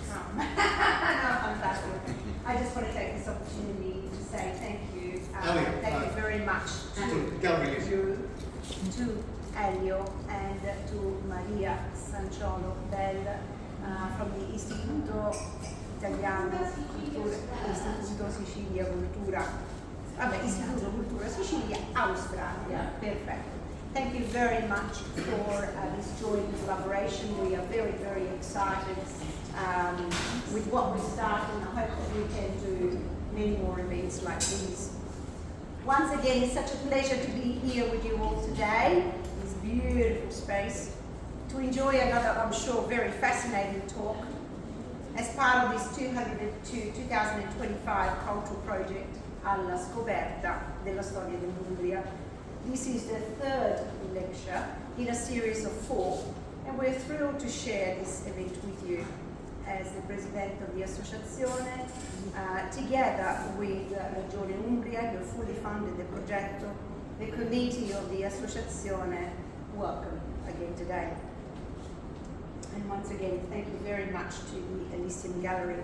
come. No, fantastic. I just want to take this opportunity to say thank you. Thank you very much to Elio and to Maria Sanciolo from the Istituto Italiano Istituto Sicilia Cultura. Istituto Cultura Sicilia, Australia. Perfect. Thank you very much for this joint collaboration. We are very, very excited with what we started, and I hope that we can do many more events like these. Once again, it's such a pleasure to be here with you all today, this beautiful space, to enjoy another, I'm sure, very fascinating talk as part of this 2025 cultural project alla scoperta della storia dell'Umbria. This is the third lecture in a series of 4, and we're thrilled to share this event with you as the President of the Associazione, together with Regione Umbria, who fully funded the project, the committee of the Associazione. Welcome again today. And once again, thank you very much to the Elysium Gallery.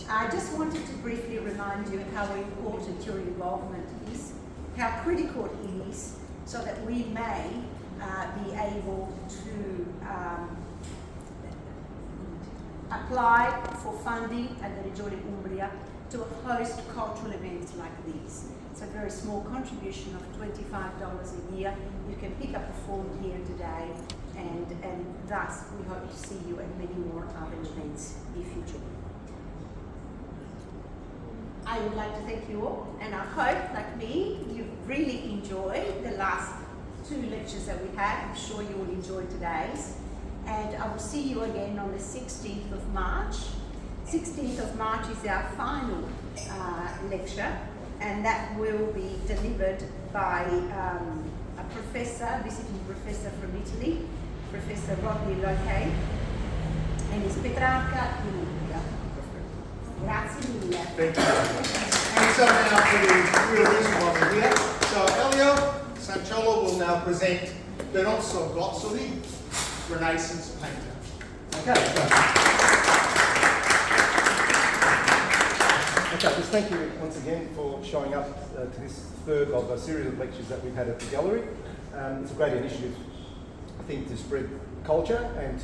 I just wanted to briefly remind you how important your involvement is, how critical it is, so that we may be able to apply for funding at the Regione Umbria to host cultural events like these. It's a very small contribution of $25 a year. You can pick up a form here today, and thus we hope to see you at many more other events in the future. I would like to thank you all, and I hope, like me, you've really enjoyed the last 2 lectures that we had. I'm sure you will enjoy today's. And I will see you again on the 16th of March. 16th of March is our final lecture, and that will be delivered by a professor, visiting professor from Italy, Professor Rodney Locke, and his Petrarca in Umbria. Grazie mille. Thank you. And so now for the real reason why we're here. So Elio Sanciolo will now present Benozzo Gozzoli Renaissance Painter. Okay, just thank you once again for showing up to this third of a series of lectures that we've had at the gallery. It's a great initiative, I think, to spread culture and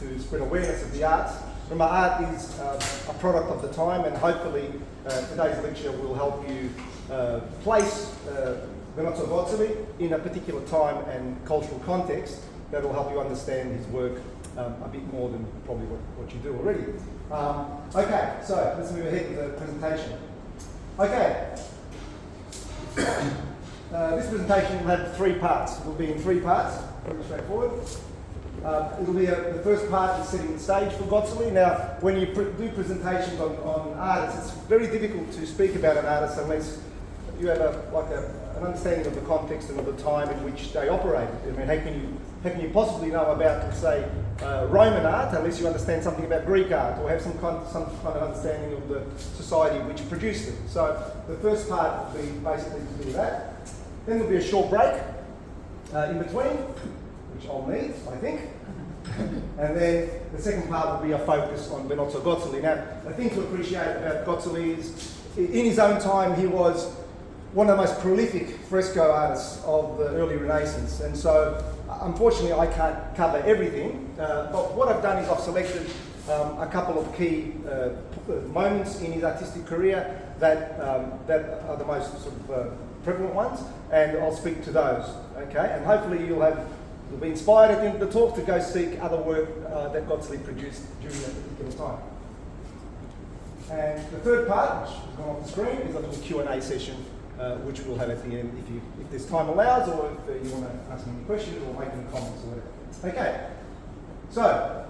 to spread awareness of the arts. Remember, art is a product of the time, and hopefully today's lecture will help you place Benozzo Gozzoli in a particular time and cultural context that will help you understand his work a bit more than probably what you do already. Okay, so let's move ahead with the presentation. Okay, this presentation will have 3 parts. It will be in 3 parts, pretty straightforward. It'll be the first part is setting the stage for Gozzoli. Now, when you do presentations on artists, it's very difficult to speak about an artist unless you have an understanding of the context and of the time in which they operated. I mean, how can you possibly know about, say, Roman art unless you understand something about Greek art or have some kind of understanding of the society which produced it? So the first part will be basically to do that. Then there'll be a short break in between, which I'll need, I think. And then the second part will be a focus on Benozzo Gozzoli. Now, the thing to appreciate about Gozzoli is, in his own time, he was one of the most prolific fresco artists of the early Renaissance. And so, unfortunately, I can't cover everything. But what I've done is I've selected a couple of key moments in his artistic career that are the most sort of prevalent ones, and I'll speak to those. Okay, and hopefully you'll be inspired at the end of the talk to go seek other work that Gozzoli produced during that particular time. And the third part, which is on the screen, is a little Q&A session, which we'll have at the end if this time allows, or if you want to ask any questions or make any comments or whatever. Okay, so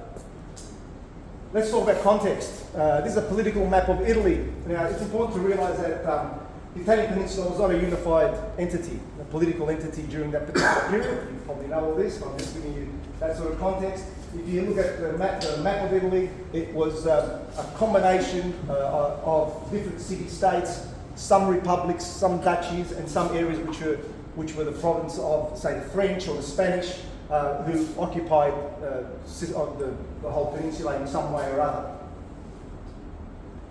let's talk about context. This is a political map of Italy. Now, it's important to realise that the Italian peninsula was not a unified entity, a political entity during that particular period. You probably know all this, but I'm just giving you that sort of context. If you look at the map of Italy, it was a combination of different city-states, some republics, some duchies, and some areas which were the province of, say, the French or the Spanish, who occupied the whole peninsula in some way or other.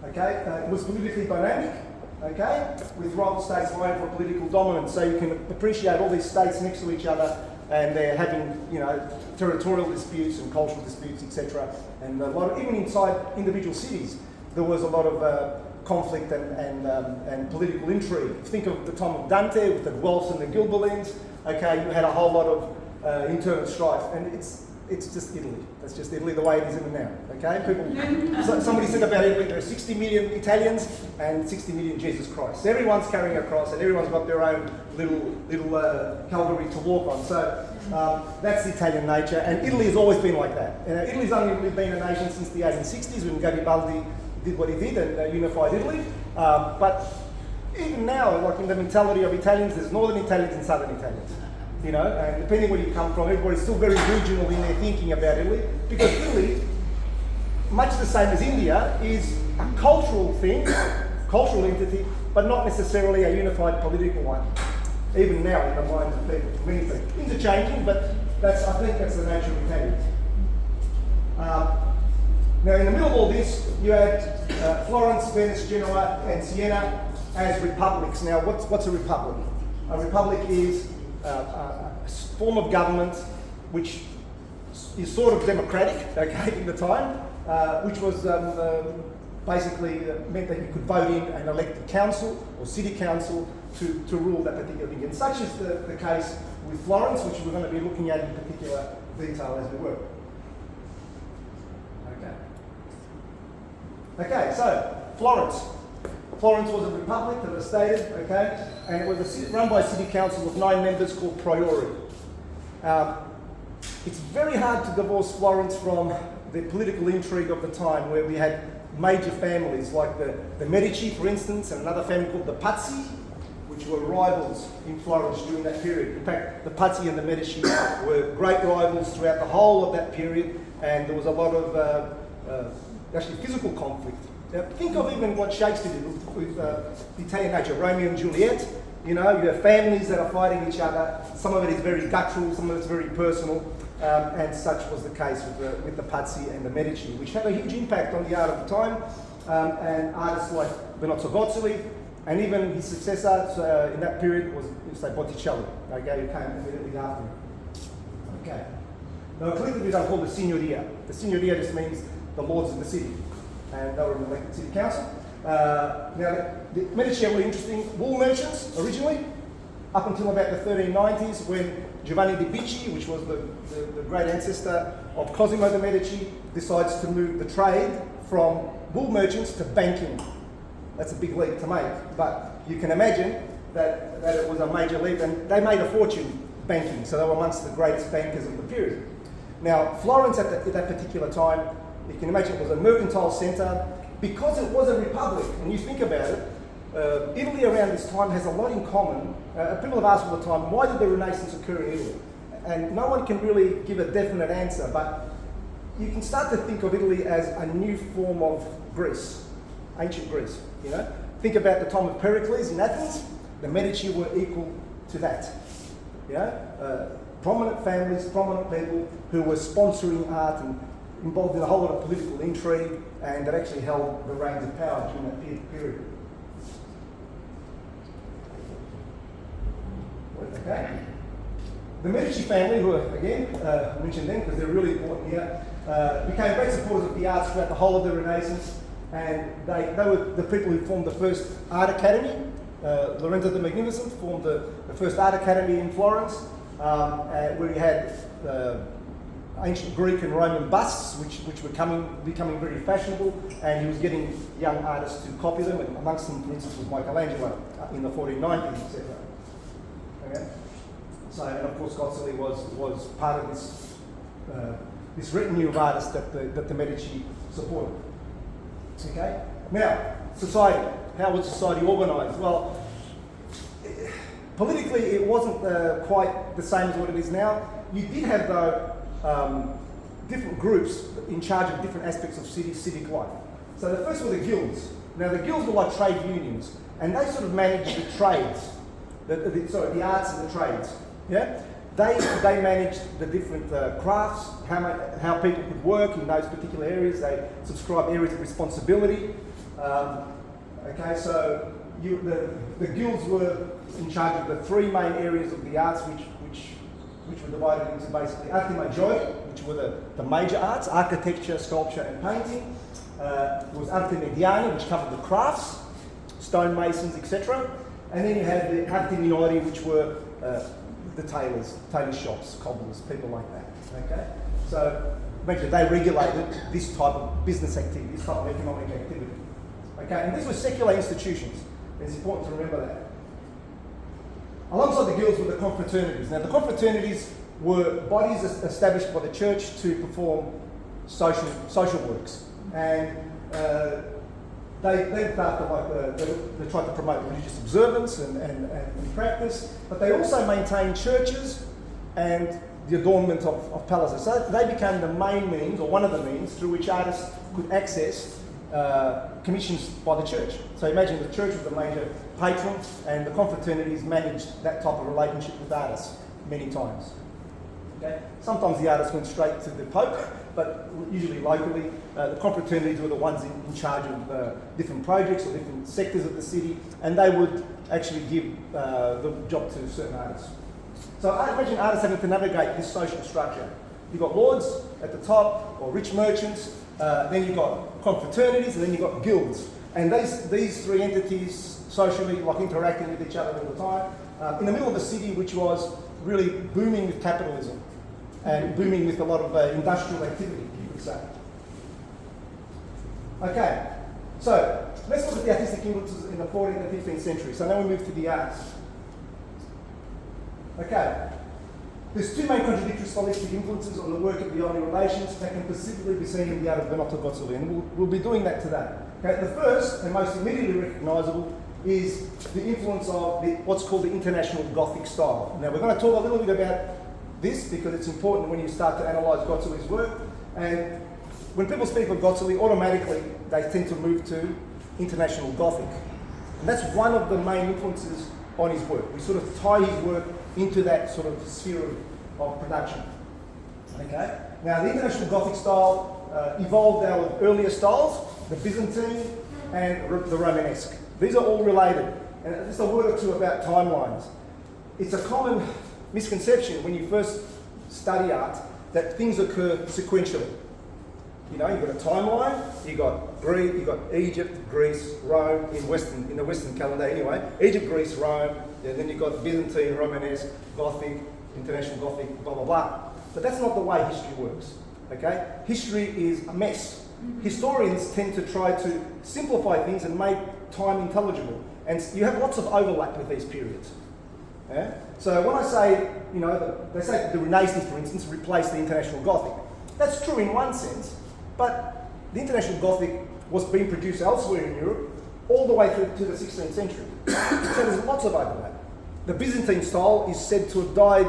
Okay, it was politically dynamic, okay, with rival states vying for political dominance. So you can appreciate all these states next to each other, and they're having, you know, territorial disputes and cultural disputes, etc. And a lot of, even inside individual cities, there was a lot of conflict and political intrigue. Think of the time of Dante with the Guelphs and the Ghibellines. Okay, you had a whole lot of internal strife, and it's just Italy. That's just Italy the way it is in now. Okay, people. Somebody said about Italy there are 60 million Italians and 60 million Jesus Christ. Everyone's carrying a cross, and everyone's got their own little Calvary to walk on. So that's the Italian nature, and Italy has always been like that. Italy's only really been a nation since the 1860s when Garibaldi did what he did and unified Italy. But even now, like in the mentality of Italians, there's northern Italians and southern Italians. You know, and depending where you come from, everybody's still very regional in their thinking about Italy, because Italy, much the same as India, is a cultural thing, cultural entity, but not necessarily a unified political one. Even now in the minds of people, many things. Things are changing, but I think that's the nature of Italians. Now in the middle of all this, you had Florence, Venice, Genoa, and Siena as republics. Now what's a republic? A republic is a form of government which is sort of democratic, okay, in the time, which was basically meant that you could vote in and elect a council or city council to rule that particular thing. And such is the case with Florence, which we're going to be looking at in particular detail as we work. Okay, so Florence. Florence was a republic, that was stated, okay, and it was run by a city council of 9 members called Priori. It's very hard to divorce Florence from the political intrigue of the time, where we had major families like the Medici, for instance, and another family called the Pazzi, which were rivals in Florence during that period. In fact, the Pazzi and the Medici were great rivals throughout the whole of that period, and there was a lot of actually physical conflict. Now, think of even what Shakespeare did with the Italian nature, Romeo and Juliet. You know, you have families that are fighting each other. Some of it is very guttural, some of it's very personal, and such was the case with the Pazzi and the Medici, which had a huge impact on the art of the time, and artists like Benozzo Gozzoli, and even his successor in that period was, say, Botticelli, okay, who came immediately after him. Okay. Now, collectively they're called the Signoria. The Signoria just means the lords of the city, and they were an elected city council. Now, the Medici were interesting wool merchants originally, up until about the 1390s, when Giovanni di Bicci, which was the great ancestor of Cosimo de' Medici, decides to move the trade from wool merchants to banking. That's a big leap to make, but you can imagine that it was a major leap, and they made a fortune banking, so they were amongst the greatest bankers of the period. Now, Florence at that particular time, you can imagine it was a mercantile centre. Because it was a republic, and you think about it, Italy around this time has a lot in common. People have asked all the time, why did the Renaissance occur in Italy? And no one can really give a definite answer, but you can start to think of Italy as a new form of Greece, ancient Greece. You know, think about the time of Pericles in Athens. The Medici were equal to that. You know, prominent families, prominent people who were sponsoring art and involved in a whole lot of political intrigue, and that actually held the reins of power during that period. Okay. The Medici family, who are, again, I mentioned them because they're really important here, became great supporters of the arts throughout the whole of the Renaissance, and they were the people who formed the first art academy. Lorenzo the Magnificent formed the first art academy in Florence, where he had ancient Greek and Roman busts, which were becoming very fashionable, and he was getting young artists to copy them, and amongst them, for instance, was Michelangelo in the 1490s, etc. Okay? So, and of course, Gozzoli was part of this retinue of artists that the Medici supported. Okay? Now, society. How was society organised? Well, politically, it wasn't quite the same as what it is now. You did have, though, different groups in charge of different aspects of civic life. So the first were the guilds. Now the guilds were like trade unions, and they sort of managed the trades, the arts and the trades. Yeah. they managed the different crafts, how people could work in those particular areas. They subscribed areas of responsibility. Okay, so the guilds were in charge of the three main areas of the arts, which were divided into basically arti maggiori, which were the major arts, architecture, sculpture, and painting. There was arti mediani, which covered the crafts, stonemasons, etc. And then you had the arti minori, which were the tailor shops, cobblers, people like that. Okay, so basically they regulated this type of business activity, this type of economic activity. Okay, and these were secular institutions. It's important to remember that. Alongside the guilds were the confraternities. Now, the confraternities were bodies established by the church to perform social works, and they looked after they tried to promote religious observance and practice, but they also maintained churches and the adornment of palaces. So they became the main means, or one of the means, through which artists could access commissions by the church. So imagine the church was the major patron, and the confraternities managed that type of relationship with artists many times. Okay? Sometimes the artists went straight to the Pope, but usually locally, the confraternities were the ones in charge of different projects or different sectors of the city, and they would actually give the job to certain artists. So I imagine artists having to navigate this social structure. You've got lords at the top, or rich merchants, then you've got confraternities, and then you've got guilds. And these three entities socially, like interacting with each other all the time, in the middle of a city which was really booming with capitalism and booming with a lot of industrial activity, you could say. Okay, so let's look at the artistic influences in the 14th and 15th century. So now we move to the arts. Okay, there's two main contradictory stylistic influences on the work of the Ioni Relations that can specifically be seen in the art of Benozzo Gozzoli, and we'll be doing that today. Okay, the first and most immediately recognisable is the influence of what's called the International Gothic style. Now we're going to talk a little bit about this because it's important when you start to analyse Gozzoli's work, and when people speak of Gozzoli, automatically they tend to move to International Gothic. And that's one of the main influences on his work. We sort of tie his work into that sort of sphere of production. Okay? Now the International Gothic style evolved out of earlier styles, the Byzantine and the Romanesque. These are all related. And just a word or two about timelines. It's a common misconception when you first study art that things occur sequentially. You know, you've got a timeline, you've got Egypt, Greece, Rome, in the Western calendar anyway. Egypt, Greece, Rome, and then you've got Byzantine, Romanesque, Gothic, International Gothic, blah, blah, blah. But that's not the way history works, okay? History is a mess. Historians tend to try to simplify things and make time intelligible. And you have lots of overlap with these periods. Yeah? So when I say, you know, they say the Renaissance, for instance, replaced the International Gothic. That's true in one sense, but the International Gothic was being produced elsewhere in Europe all the way through to the 16th century. So there's lots of overlap. The Byzantine style is said to have died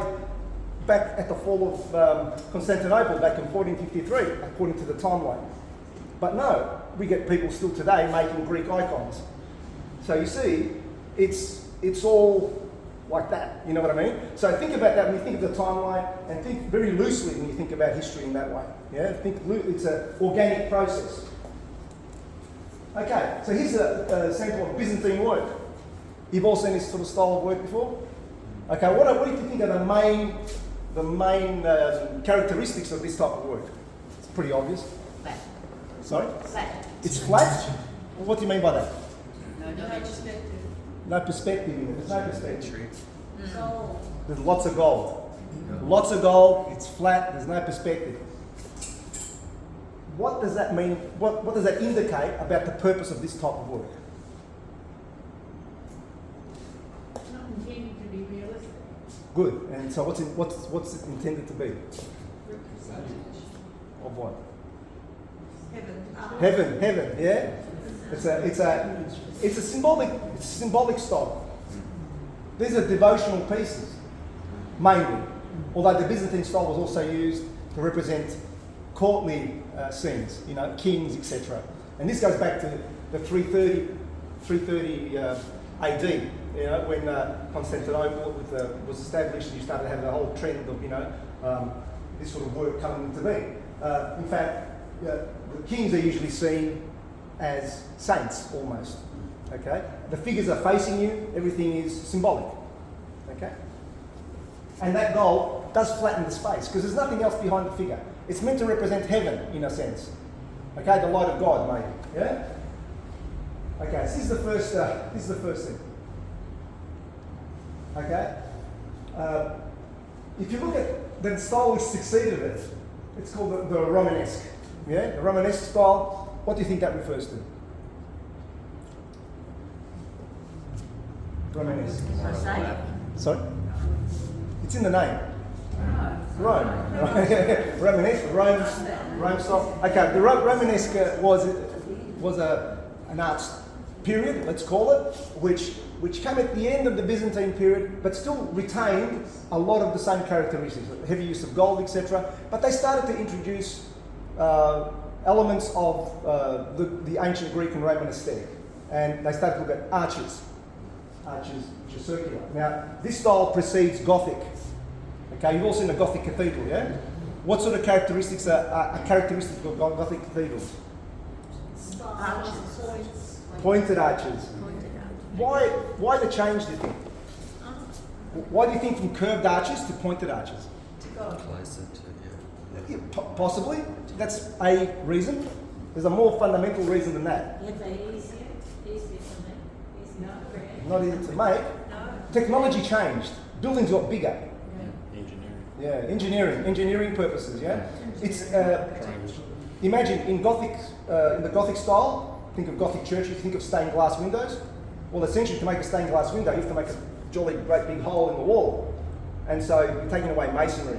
back at the fall of Constantinople back in 1453, according to the timeline. But no, we get people still today making Greek icons. So you see, it's all like that, you know what I mean? So think about that when you think of the timeline, and think very loosely when you think about history in that way. Yeah, it's an organic process. Okay, so here's a sample of Byzantine work. You've all seen this sort of style of work before? Okay, what do you think are the main characteristics of this type of work? It's pretty obvious. Flat. Sorry? Flat. It's flat? What do you mean by that? No perspective. No perspective in it. There's no perspective. So, There's lots of gold. Lots of gold, it's flat, there's no perspective. What does that mean? What does that indicate about the purpose of this type of work? it's not intended to be realistic. Good. And so what's it intended to be? Of what? Heaven. Heaven, yeah? It's a symbolic style. These are devotional pieces, mainly. Although the Byzantine style was also used to represent courtly scenes, you know, kings, etc. And this goes back to the 330 AD, you know, when Constantinople was established, and you started to have the whole trend of, you know, this sort of work coming into being. In fact, the kings are usually seen as saints almost. Okay, the figures are facing you. Everything is symbolic. Okay, and that gold does flatten the space because there's nothing else behind the figure. It's meant to represent heaven in a sense. Okay, the light of God, maybe. Yeah. Okay, so this is the first. This is the first thing. Okay. If you look at the style which succeeded it, it's called the Romanesque. Yeah, the Romanesque style. What do you think that refers to? Romanesque. Sorry? It's in the name. Rome. Romanesque, Rome style. Okay, the Romanesque was an art period, let's call it, which came at the end of the Byzantine period, but still retained a lot of the same characteristics, heavy use of gold, etc. But they started to introduce elements of the ancient Greek and Roman aesthetic, and they started to look at arches which are circular. Now, this style precedes Gothic. Okay, you've all seen a Gothic cathedral, yeah? What sort of characteristics are characteristic of Gothic cathedrals? Arches. Pointed arches. Why the change, do you think? Why do you think from curved arches to pointed arches? Closer to, Yeah, possibly. That's a reason. There's a more fundamental reason than that. Yeah, they're easier to make. Easy enough. Not easy to make. No. Technology changed. Buildings got bigger. engineering. Engineering purposes. Yeah, it's imagine in Gothic, in the Gothic style. Think of Gothic churches. Think of stained glass windows. Well, essentially, to make a stained glass window, you have to make a jolly great big hole in the wall, and so you're taking away masonry.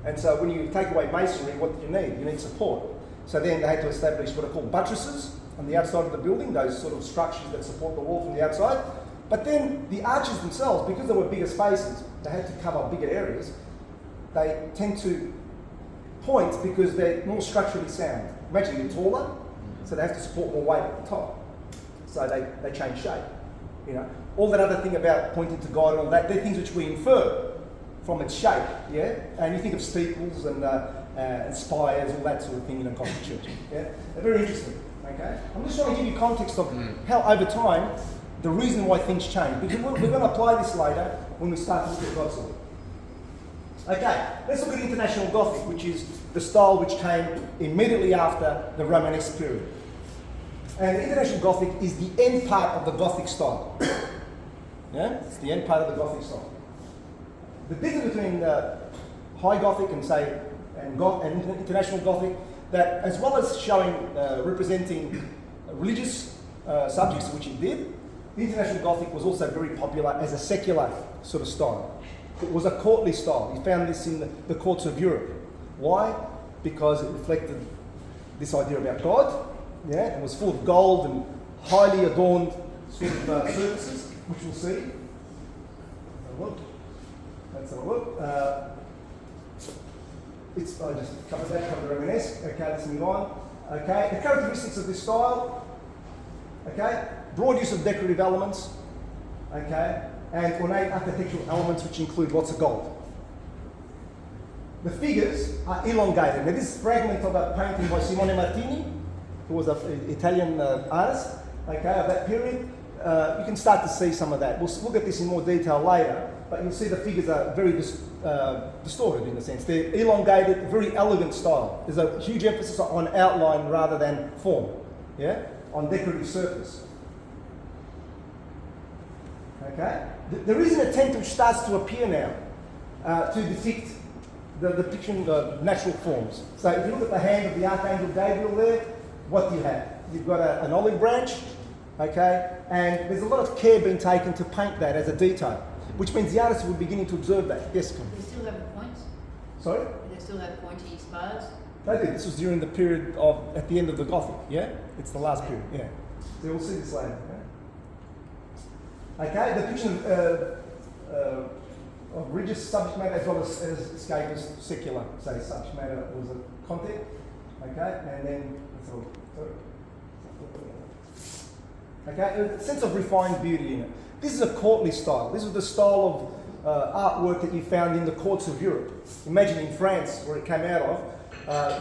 And so when you take away masonry, what do you need? You need support. So then they had to establish what are called buttresses on the outside of the building, those sort of structures that support the wall from the outside. But then the arches themselves, because there were bigger spaces, they had to cover bigger areas. They tend to point because they're more structurally sound. Imagine you're taller, so they have to support more weight at the top. So they change shape. You know, all that other thing about pointing to God and all that, they're things which we infer from its shape, yeah? And you think of steeples and spires, all that sort of thing in a Gothic church, yeah? They're very interesting, okay? I'm just trying to give you context of how over time, the reason why things change, because we're going to apply this later when we start to look at Gozzoli. Okay, let's look at International Gothic, which is the style which came immediately after the Romanesque period. And International Gothic is the end part of the Gothic style. Yeah, it's the end part of the Gothic style. The difference between High Gothic and say and International Gothic, that as well as showing representing religious subjects, which it did, the International Gothic was also very popular as a secular sort of style. It was a courtly style. You found this in the courts of Europe. Why? Because it reflected this idea about God, yeah, and was full of gold and highly adorned sort of surfaces, which we'll see. Let's have a look. I just covered that, covered the Romanesque. Okay, let's move on. Okay, the characteristics of this style. Okay, broad use of decorative elements. Okay, and ornate architectural elements which include lots of gold. The figures are elongated. Now, this fragment of a painting by Simone Martini, who was an Italian artist, okay, of that period. You can start to see some of that. We'll look at this in more detail later, but you'll see the figures are very distorted in a sense. They're elongated, very elegant style. There's a huge emphasis on outline rather than form, yeah, on decorative surface. Okay? There is an attempt which starts to appear now to depict the depiction of natural forms. So if you look at the hand of the Archangel Gabriel there, what do you have? You've got an olive branch, okay, and there's a lot of care being taken to paint that as a detail, which means the artists were beginning to observe that. Yes, come. They still have the points? Sorry? They still have pointy spars? They did. This was during the period at the end of the Gothic, yeah? It's the last period, yeah. So we'll see this later, yeah? Okay, the depiction of religious subject matter as well as escapist secular, say, subject matter was a content, okay, and then, okay, a sense of refined beauty in it. This is a courtly style. This is the style of artwork that you found in the courts of Europe. Imagine in France, where it came out of,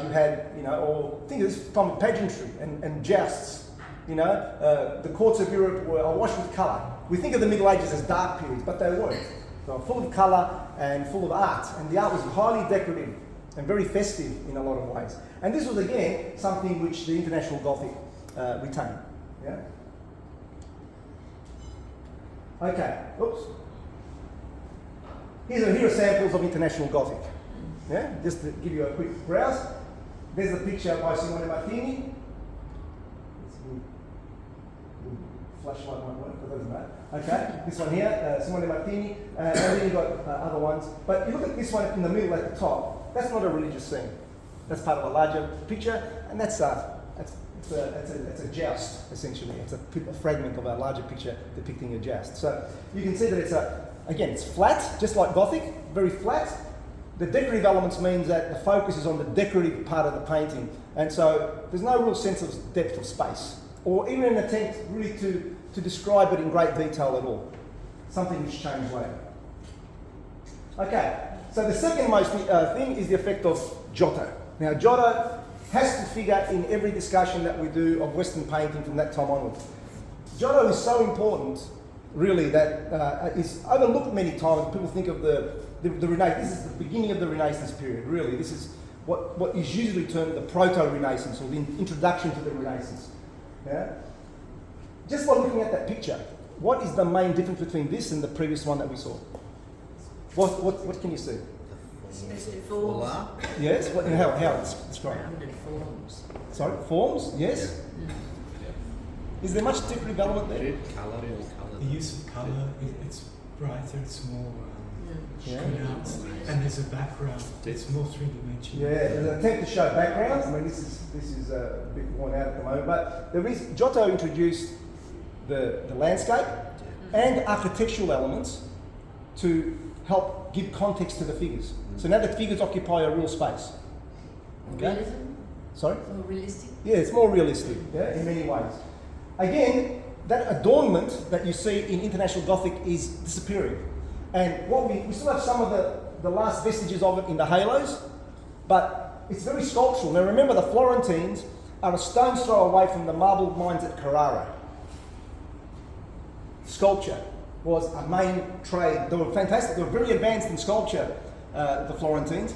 you had, or think of this from pageantry and jousts. The courts of Europe were awash with colour. We think of the Middle Ages as dark periods, but they weren't. They were full of colour and full of art, and the art was highly decorative and very festive in a lot of ways. And this was, again, something which the International Gothic retained. Yeah? Okay, oops. Here are samples of International Gothic. Yeah, just to give you a quick browse. There's a picture by Simone Martini. Flashlight won't work, but doesn't matter. Okay, this one here, Simone Martini, and then you've got other ones. But you look at this one in the middle at the top. That's not a religious scene. That's part of a larger picture, and it's a joust, essentially. It's a fragment of a larger picture depicting a joust. So you can see that it's flat, just like Gothic, very flat. The decorative elements means that the focus is on the decorative part of the painting, and so there's no real sense of depth of space, or even an attempt really to describe it in great detail at all. Something which changed later. Okay, so the second most thing is the effect of Giotto. Now, Giotto has to figure in every discussion that we do of Western painting from that time onwards. Giotto is so important, really, that is overlooked many times. People think of the Renaissance. This is the beginning of the Renaissance period, really. This is what is usually termed the proto-Renaissance, or the introduction to the Renaissance. Yeah? Just by looking at that picture, what is the main difference between this and the previous one that we saw? What can you see? Forms. Yes, how it's described? Rounded forms. Sorry, forms, yes? Is there much decorative element there? Colour, more colour. The use of colour, it's brighter, it's more pronounced, and there's a background, it's more three-dimensional. Yeah, there's an attempt to show background. I mean, this is a bit worn out at the moment, but Giotto introduced the landscape and architectural elements to help give context to the figures. So now the figures occupy a real space. Okay? Realism? Sorry? More realistic? Yeah, it's more realistic, in many ways. Again, that adornment that you see in International Gothic is disappearing. And what we still have some of the last vestiges of it in the halos, but it's very sculptural. Now remember, the Florentines are a stone's throw away from the marble mines at Carrara. Sculpture was a main trade. They were fantastic. They were very advanced in sculpture, the Florentines.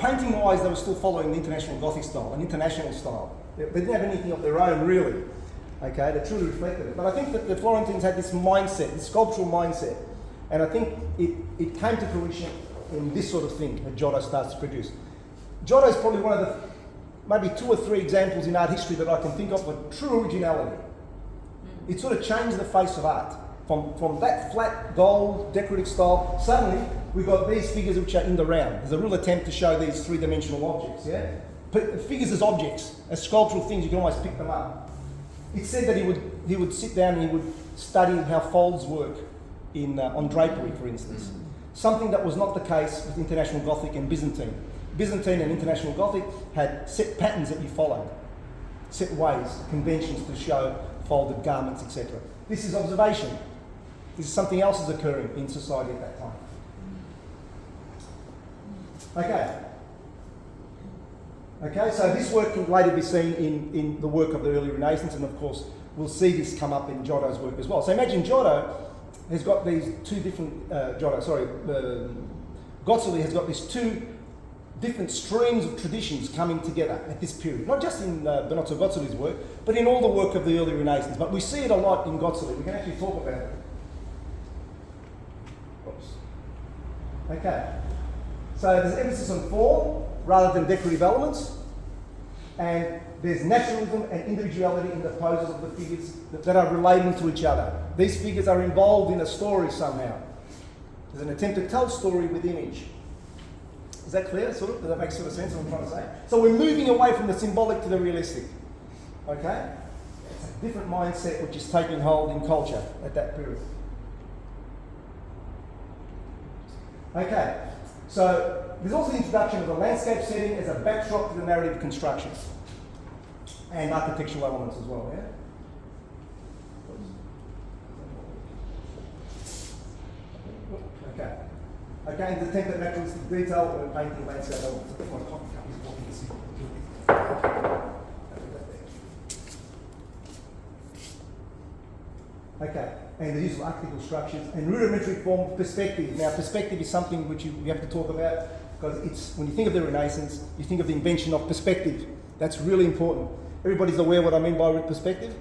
Painting-wise, they were still following the International Gothic style, an international style. They didn't have anything of their own, really. Okay, they truly reflected it. But I think that the Florentines had this mindset, this sculptural mindset, and I think it came to fruition in this sort of thing that Giotto starts to produce. Giotto is probably one of the maybe 2 or 3 examples in art history that I can think of true originality. It sort of changed the face of art. From that flat gold decorative style, suddenly we've got these figures which are in the round. There's a real attempt to show these 3-dimensional objects, yeah? Figures as objects, as sculptural things, you can almost pick them up. It's said that he would sit down and he would study how folds work on drapery, for instance. Something that was not the case with International Gothic and Byzantine. Byzantine and International Gothic had set patterns that you followed, set ways, conventions to show folded garments, etc. This is observation. This is something else is occurring in society at that time. Okay, so this work can later be seen in the work of the early Renaissance, and of course we'll see this come up in Giotto's work as well. So imagine Giotto has got these 2 different, Gozzoli has got these 2 different streams of traditions coming together at this period. Not just in Benozzo Gozzoli's work, but in all the work of the early Renaissance. But we see it a lot in Gozzoli. We can actually talk about it. Oops. Okay. So there's emphasis on form rather than decorative elements. And there's naturalism and individuality in the poses of the figures that are relating to each other. These figures are involved in a story somehow. There's an attempt to tell story with image. Is that clear? Sort of? Does that make sort of sense what I'm trying to say? So we're moving away from the symbolic to the realistic. Okay? It's a different mindset which is taking hold in culture at that period. Okay. So there's also the introduction of the landscape setting as a backdrop to the narrative construction. And architectural elements as well, yeah? Okay, and the attempt at naturalistic detail when painting landscape elements. I think my coffee cup is blocking the signal. Okay, and the use of architectural structures and rudimentary form of perspective. Now, perspective is something which you have to talk about because it's when you think of the Renaissance, you think of the invention of perspective. That's really important. Everybody's aware what I mean by perspective.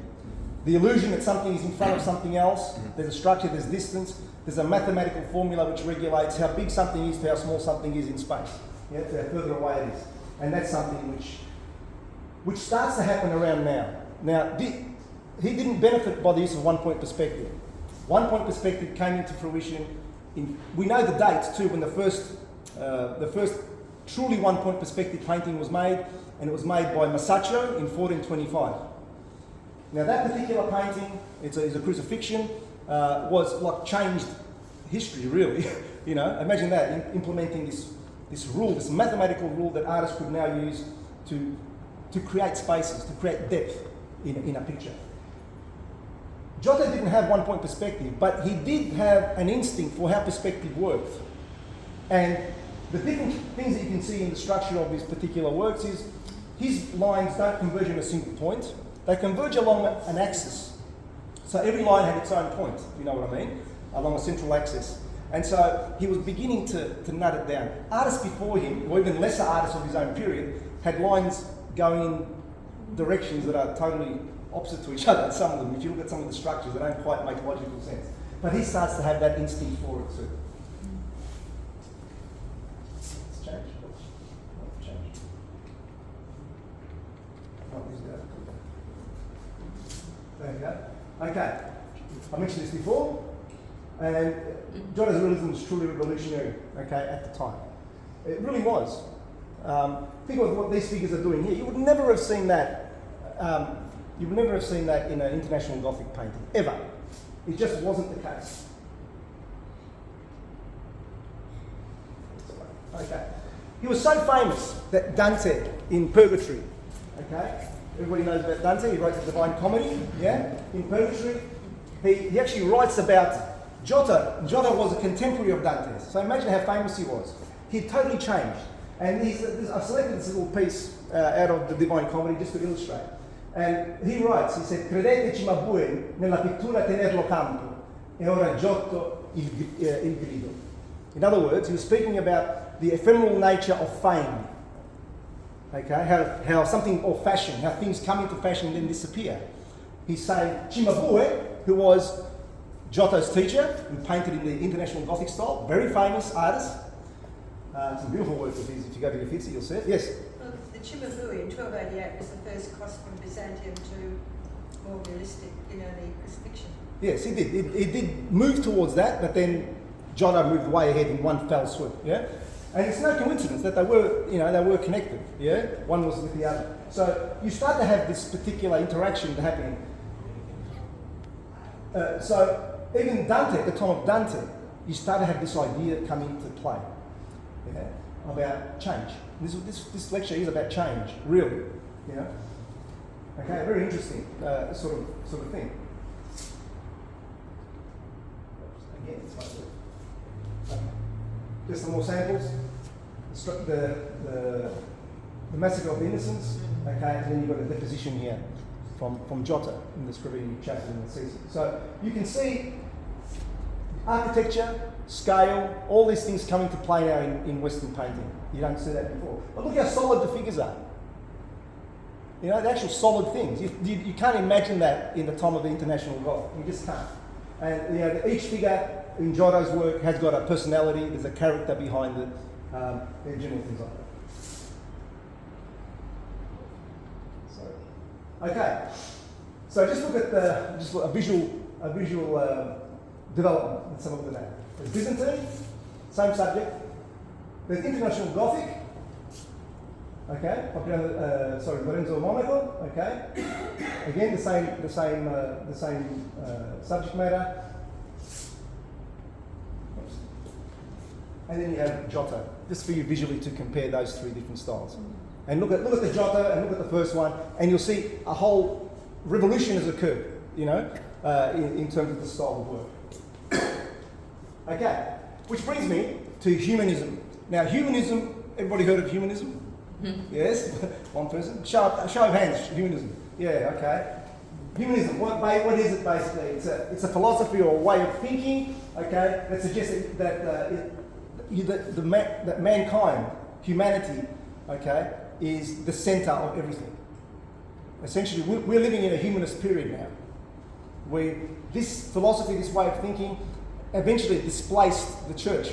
The illusion that something is in front of something else. There's a structure, there's distance, there's a mathematical formula which regulates how big something is to how small something is in space. Yeah, to how further away it is. And that's something which starts to happen around now. Now, he didn't benefit by the use of one-point perspective. One-point perspective came into fruition we know the dates too when the first truly one-point perspective painting was made, and it was made by Sanciolo in 1425. Now that particular painting, it's a crucifixion, was like changed history really. You know, imagine that, implementing this rule, this mathematical rule that artists could now use to create spaces, to create depth in a picture. Giotto didn't have one-point perspective, but he did have an instinct for how perspective worked. And the different things that you can see in the structure of his particular works is his lines don't converge on a single point. They converge along an axis. So every line had its own point, if you know what I mean, along a central axis. And so he was beginning to nut it down. Artists before him, or even lesser artists of his own period, had lines going in directions that are totally opposite to each other. Some of them, if you look at some of the structures, they don't quite make logical sense. But he starts to have that instinct for it too. Let's change. Change. Oh, there you go. Okay. I mentioned this before, and Giotto's realism was truly revolutionary, okay, at the time. It really was. Think of what these figures are doing here. You would never have seen that. You would never have seen that in an international Gothic painting, ever. It just wasn't the case. Okay. He was so famous that Dante in Purgatory, okay? Everybody knows about Dante. He wrote the Divine Comedy, yeah? In Purgatory, he actually writes about Giotto. Giotto was a contemporary of Dante's. So imagine how famous he was. He totally changed. And I've selected this little piece out of the Divine Comedy just to illustrate. And he writes, he said, "Credeteci ma voi nella pittura tenerlo campo, e ora Giotto il grido." In other words, he was speaking about the ephemeral nature of fame. Okay, how something, or fashion, how things come into fashion and then disappear. He's saying, Cimabue, who was Giotto's teacher, who painted in the International Gothic style, very famous artist. Some beautiful works of his. If you go to the Uffizi, you'll see it. Yes? Well, the Cimabue in 1288 was the first cross from Byzantium to more realistic, the crucifixion. Yes, he did. It did move towards that, but then Giotto moved way ahead in one fell swoop. Yeah, and it's no coincidence that they were connected. Yeah, one was with the other. So you start to have this particular interaction happening. So even Dante, at the time of Dante, you start to have this idea come into play. Yeah, about change. This lecture is about change, really. You know. Okay, very interesting sort of thing. Again, it's like this. Just some more samples. The Massacre of the Innocents. Okay, and then you've got a deposition here from Giotto in the Scrovegni chapter in the Caesar. So you can see architecture, scale, all these things come into play now in Western painting. You don't see that before. But look how solid the figures are. You know, the actual solid things. You can't imagine that in the time of the International Gothic. You just can't. And each figure in Giotto's work has got a personality. There's a character behind it. And general things like that. Okay. So just look at a visual development. Let's have a look at that. There's Byzantine, same subject. There's International Gothic. Okay, Lorenzo Monaco. Okay, again the same subject matter. And then you have Giotto, just for you visually to compare those three different styles. And look at the Giotto and look at the first one, and you'll see a whole revolution has occurred. You know, in terms of the style of work. Okay, which brings me to humanism. Now, humanism, everybody heard of humanism? Yes? One person? Show of hands, humanism. Yeah, okay. Humanism, what is it basically? It's a philosophy or a way of thinking, okay, that suggests that mankind, humanity, okay, is the centre of everything. Essentially, we're living in a humanist period now, where this philosophy, this way of thinking, eventually displaced the church.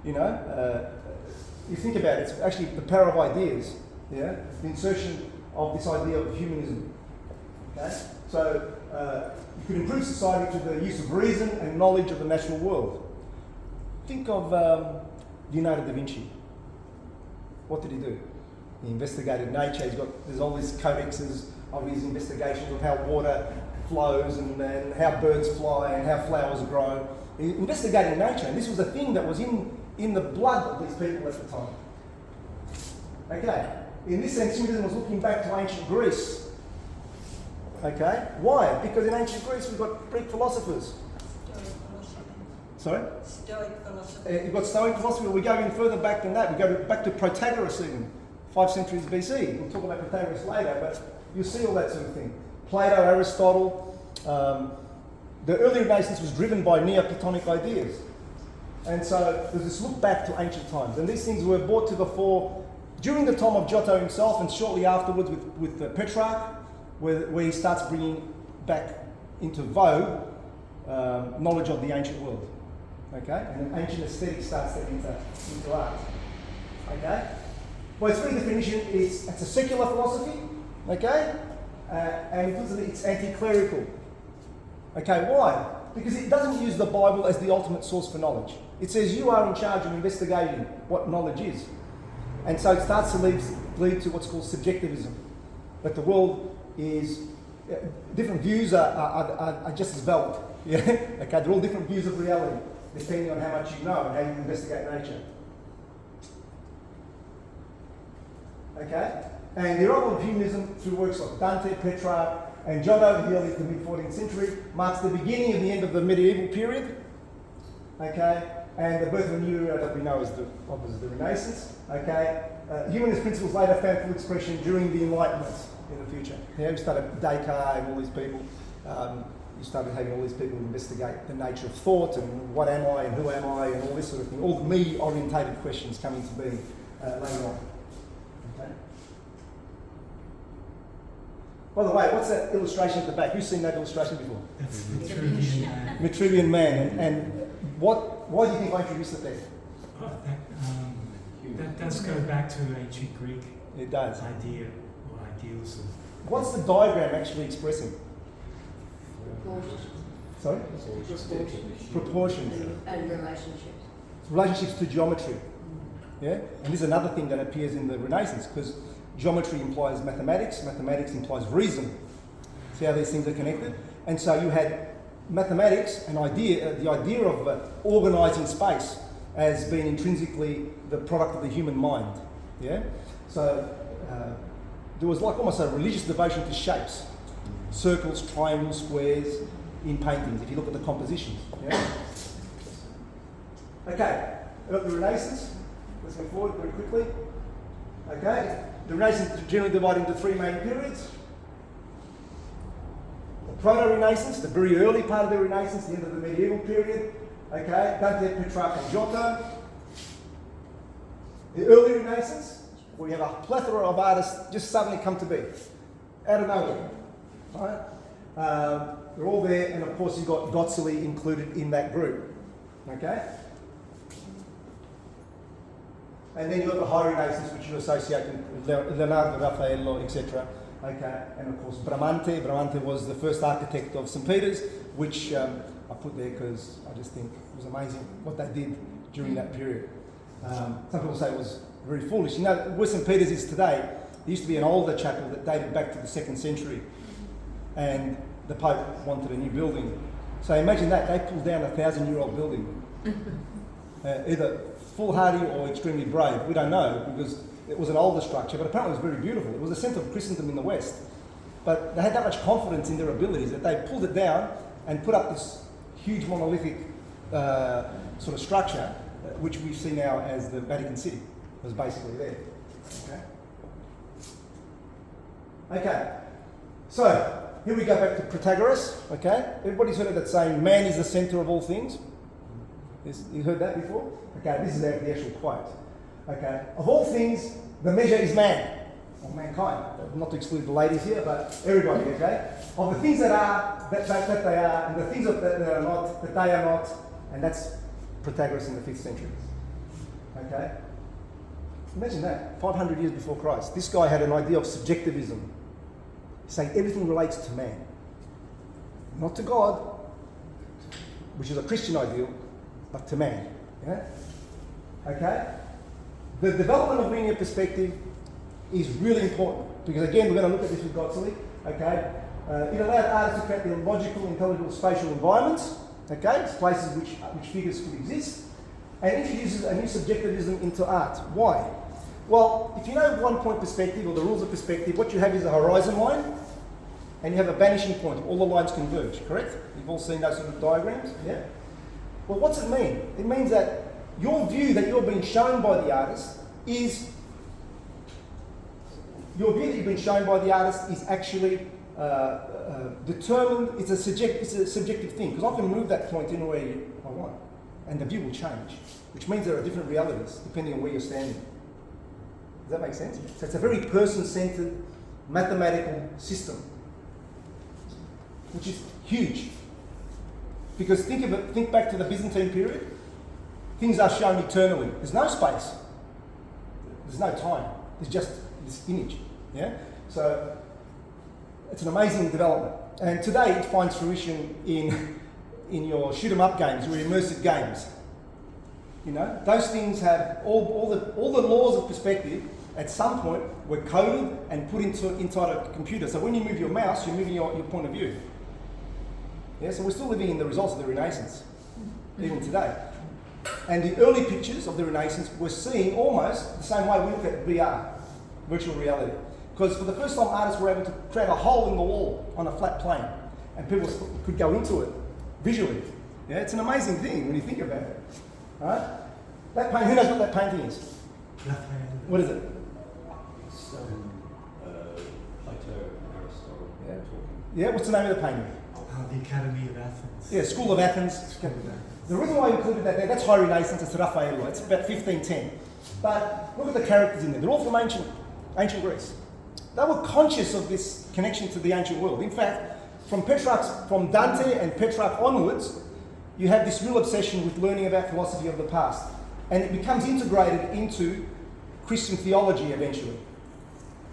You think about it, it's actually the power of ideas, yeah, the insertion of this idea of humanism. Okay? So you could improve society through the use of reason and knowledge of the natural world. Think of Leonardo da Vinci. What did he do? He investigated nature. There's all these codexes of his investigations of how water flows and how birds fly and how flowers grow. He investigated nature, and this was a thing that was in the blood of these people at the time. Okay, in this sense, humanism was looking back to ancient Greece. Okay, why? Because in ancient Greece we've got Greek philosophers. Sorry? Stoic philosophy. You've got Stoic philosophy. We go even further back than that. We go back to Protagoras even, 5 centuries BC. We'll talk about Protagoras later, but you'll see all that sort of thing. Plato, Aristotle. The early Renaissance was driven by Neoplatonic ideas. And so there's this look back to ancient times. And these things were brought to the fore during the time of Giotto himself and shortly afterwards with Petrarch, where he starts bringing back into vogue knowledge of the ancient world. Okay? And an ancient aesthetic starts to enter into art. Okay? Well, its free definition is it's a secular philosophy, okay? And it's anti-clerical. Okay, why? Because it doesn't use the Bible as the ultimate source for knowledge. It says you are in charge of investigating what knowledge is. And so it starts to lead to what's called subjectivism. That the world is, different views are just as valid. Yeah? Okay, they're all different views of reality, depending on how much you know and how you investigate nature. Okay? And the arrival of humanism through works like Dante, Petrarch, and Giotto in the early to mid-14th century marks the beginning of the end of the medieval period. Okay? And the birth of a new era that we know as the Renaissance. Okay? Humanist principles later found full expression during the Enlightenment in the future. Yeah, we started Descartes and all these people. You started having all these people investigate the nature of thought and what am I and who am I and all this sort of thing. All the me-orientated questions coming to being later on. Okay. By the way, what's that illustration at the back? Who's seen that illustration before? That's Vitruvian Man. Vitruvian Man. And why do you think I introduced it there? Oh, that does go back to ancient Greek. It does. Idea or ideals of. What's the diagram actually expressing? Sorry? Proportions. And relationships. Relationships to geometry. Yeah? And this is another thing that appears in the Renaissance, because geometry implies mathematics, mathematics implies reason. See how these things are connected? And so you had mathematics, the idea of organising space as being intrinsically the product of the human mind. Yeah? So there was like almost a religious devotion to shapes. Circles, triangles, squares in paintings, if you look at the compositions. Yeah? Okay, the Renaissance. Let's go forward very quickly. Okay, the Renaissance is generally divided into 3 main periods. The Proto-Renaissance, the very early part of the Renaissance, the end of the medieval period. Okay, Dante, Petrarch and Giotto. The early Renaissance, where you have a plethora of artists just suddenly come to be, out of nowhere. Right? They're all there, and of course you've got Gozzoli included in that group. Okay? And then you've got the High Renaissance, which you associate with Leonardo, Raffaello, etc. Okay? And of course Bramante. Bramante was the first architect of St. Peter's, which I put there because I just think it was amazing what they did during that period. Some people say it was very foolish. You know, where St. Peter's is today, there used to be an older chapel that dated back to the 2nd century. And the Pope wanted a new building. So imagine that, they pulled down a 1,000-year-old building. Either foolhardy or extremely brave, we don't know, because it was an older structure, but apparently it was very beautiful. It was the centre of Christendom in the West. But they had that much confidence in their abilities that they pulled it down and put up this huge monolithic sort of structure which we see now as the Vatican City, was basically there. Okay, so here we go back to Protagoras. Okay, everybody's heard of that saying, "Man is the centre of all things." You heard that before? Okay, this is the actual quote. Okay, of all things, the measure is man, or mankind. Not to exclude the ladies here, but everybody. Okay, of the things that are that they are, and the things that are not, that they are not, and that's Protagoras in the 5th century. Okay, imagine that 500 years before Christ, this guy had an idea of subjectivism, saying everything relates to man, not to God, which is a Christian ideal, but to man. Yeah? Okay? The development of linear perspective is really important because, again, we're going to look at this with Gozzoli. Okay? It allowed artists to create their logical, intelligible spatial environments. Okay? It's places which figures could exist, and introduces a new subjectivism into art. Why? Well, if you know one-point perspective or the rules of perspective, what you have is a horizon line, and you have a vanishing point. All the lines converge. Correct? You've all seen those sort of diagrams. Yeah. Well, what's it mean? It means that your view that you're being shown by the artist is actually determined. It's a subjective thing because I can move that point anywhere I want, and the view will change, which means there are different realities depending on where you're standing. Does that make sense? So it's a very person-centered mathematical system, which is huge. Because think back to the Byzantine period. Things are shown eternally. There's no space. There's no time. There's just this image. Yeah? So it's an amazing development. And today it finds fruition in your shoot 'em up games, your immersive games. You know, those things have all the laws of perspective at some point were coded and put inside a computer. So when you move your mouse, you're moving your point of view. Yeah, so we're still living in the results of the Renaissance, even today. And the early pictures of the Renaissance were seen almost the same way we look at VR, virtual reality. Because for the first time, artists were able to create a hole in the wall on a flat plane, and people could go into it visually. Yeah, it's an amazing thing when you think about it. All right? That painting, who knows what that painting is? Raphael. What is it? It's Plato and Aristotle talking. Yeah, what's the name of the painting? The Academy of Athens. Yeah, School of Athens. School of Athens. The reason why I included that there, that's High Renaissance, it's Raphael, it's about 1510. But look at the characters in there, they're all from ancient Greece. They were conscious of this connection to the ancient world. In fact, from Dante and Petrarch onwards, you have this real obsession with learning about philosophy of the past. And it becomes integrated into Christian theology eventually.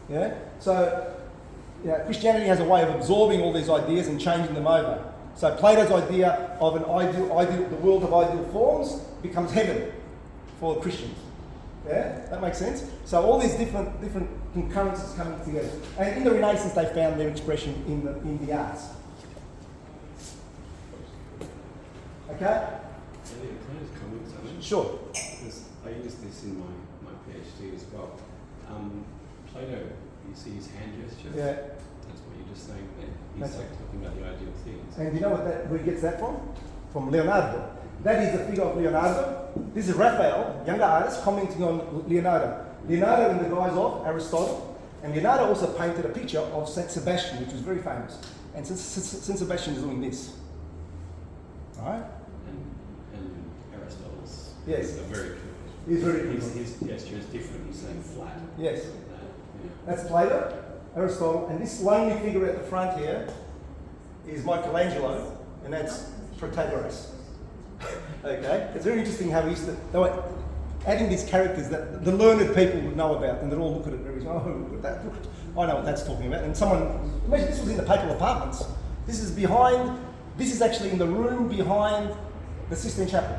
Yeah? So, Christianity has a way of absorbing all these ideas and changing them over. So Plato's idea of an ideal, the world of ideal forms becomes heaven for Christians. Yeah, that makes sense. So all these different concurrences coming together, and in the Renaissance they found their expression in the arts. Okay. Elio, can I just comment something? Sure. Because I used this in my PhD as well. Plato, you see his hand gesture? Yeah. That's what you're just saying there. He's like talking about the ideal things. And do you know where he gets that from? From Leonardo. That is the figure of Leonardo. This is Raphael, younger artist, commenting on Leonardo. Leonardo in the guise of Aristotle. And Leonardo also painted a picture of Saint Sebastian, which was very famous. And Saint Sebastian is doing this. Alright? And Aristotle's Yes. is very good. He's very good. His gesture is different. He's saying flat. Yes. Yeah. That's Plato, Aristotle, and this lonely figure at the front here is Michelangelo, and that's Protagoras. Okay? It's very interesting how they were adding these characters that the learned people would know about, and they'd all look at it very, look at that, I know what that's talking about. And imagine this was in the papal apartments. This is actually in the room behind the Sistine Chapel.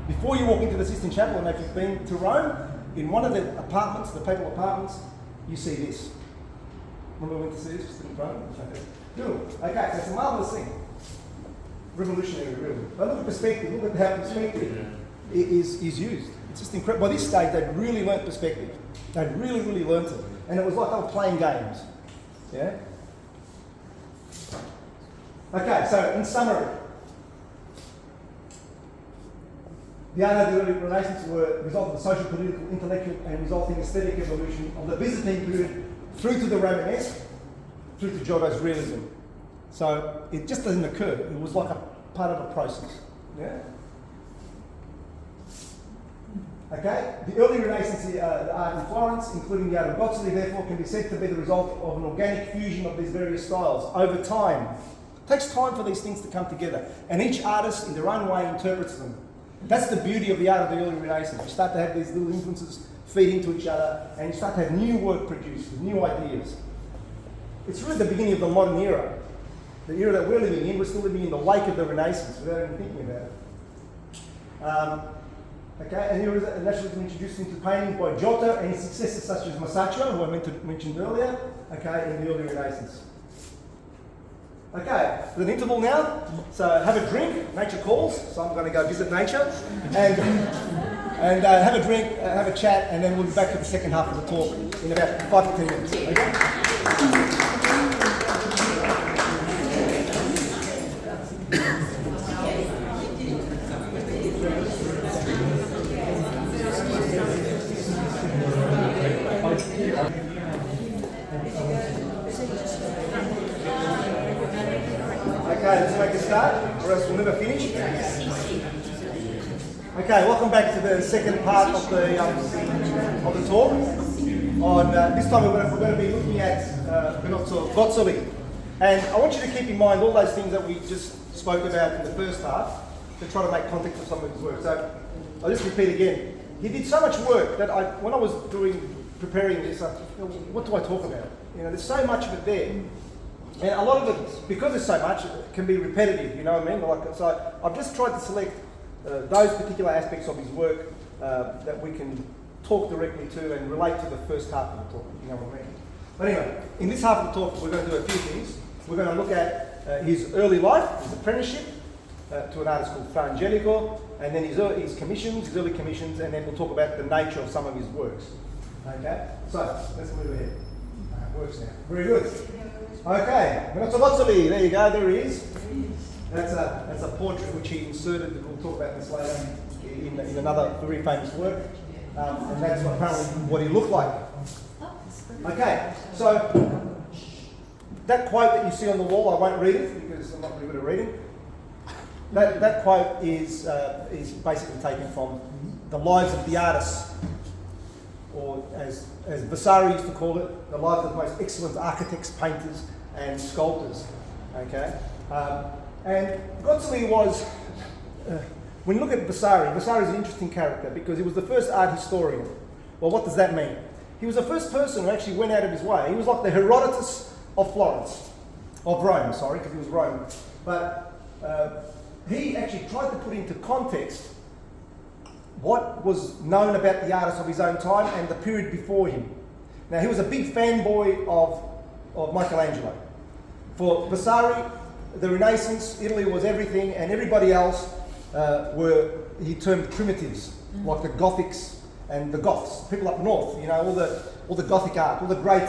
Before you walk into the Sistine Chapel, and if you've been to Rome, in one of the apartments, the papal apartments, you see this. Remember we went to see this? Just in front of it. Beautiful. Okay, so it's a marvellous thing. Revolutionary, really. But look at perspective. Look at how perspective is used. It's just incredible. By this stage, they'd really learnt perspective. They'd really, really learnt it. And it was like they were playing games. Yeah? Okay, so in summary, The art of the early Renaissance were a result of the social, political, intellectual, and resulting aesthetic evolution of the Byzantine period through to the Romanesque, through to Giotto's realism. So it just doesn't occur. It was like a part of a process. Yeah. Okay. The early Renaissance the art in Florence, including the art of Gozzoli, therefore can be said to be the result of an organic fusion of these various styles over time. It takes time for these things to come together, and each artist in their own way interprets them. That's the beauty of the art of the early Renaissance. You start to have these little influences feed into each other, and you start to have new work produced, new ideas. It's really the beginning of the modern era. The era that we're living in, we're still living in the wake of the Renaissance without even thinking about it. Okay, and here is naturalism introduced into painting by Giotto and his successors such as Masaccio, who I mentioned earlier, okay, in the early Renaissance. Okay, there's an interval now, so have a drink, nature calls, so I'm going to go visit nature, and have a drink, have a chat, and then we'll be back to the second half of the talk in about 5 to 10 minutes. Okay? Okay, let's make a start, or else we'll never finish. Okay, welcome back to the second part of the talk. On this time we're going to be looking at Benozzo Gozzoli, and I want you to keep in mind all those things that we just spoke about in the first half to try to make context of some of his work. So I'll just repeat again. He did so much work that when I was preparing this, what do I talk about? You know, there's so much of it there. And a lot of it, because there's so much, it can be repetitive, you know what I mean? Like, so I've just tried to select those particular aspects of his work that we can talk directly to and relate to the first half of the talk, you know what I mean? But anyway, in this half of the talk, we're going to do a few things. We're going to look at his early life, his apprenticeship to an artist called Fra Angelico, and then his early commissions, and then we'll talk about the nature of some of his works. Okay? So, let's move ahead. It works now. Very good. Okay, Benozzo Gozzoli, there you go, there he is. That's a portrait which he inserted, we'll talk about this later, in another very famous work. And that's apparently what he looked like. Okay, so that quote that you see on the wall, I won't read it because I'm not really good at reading. That quote is basically taken from the lives of the artists, or as Vasari used to call it, the lives of the most excellent architects, painters, and sculptors. Okay, and Gozzoli was. When you look at Vasari is an interesting character because he was the first art historian. Well, what does that mean? He was the first person who actually went out of his way. He was like the Herodotus of Rome, because he was Rome. But he actually tried to put into context what was known about the artists of his own time and the period before him. Now, he was a big fanboy of Michelangelo. For Vasari, the Renaissance, Italy was everything, and everybody else he termed primitives, like the Gothics and the Goths, people up north. You know, all the Gothic art, all the great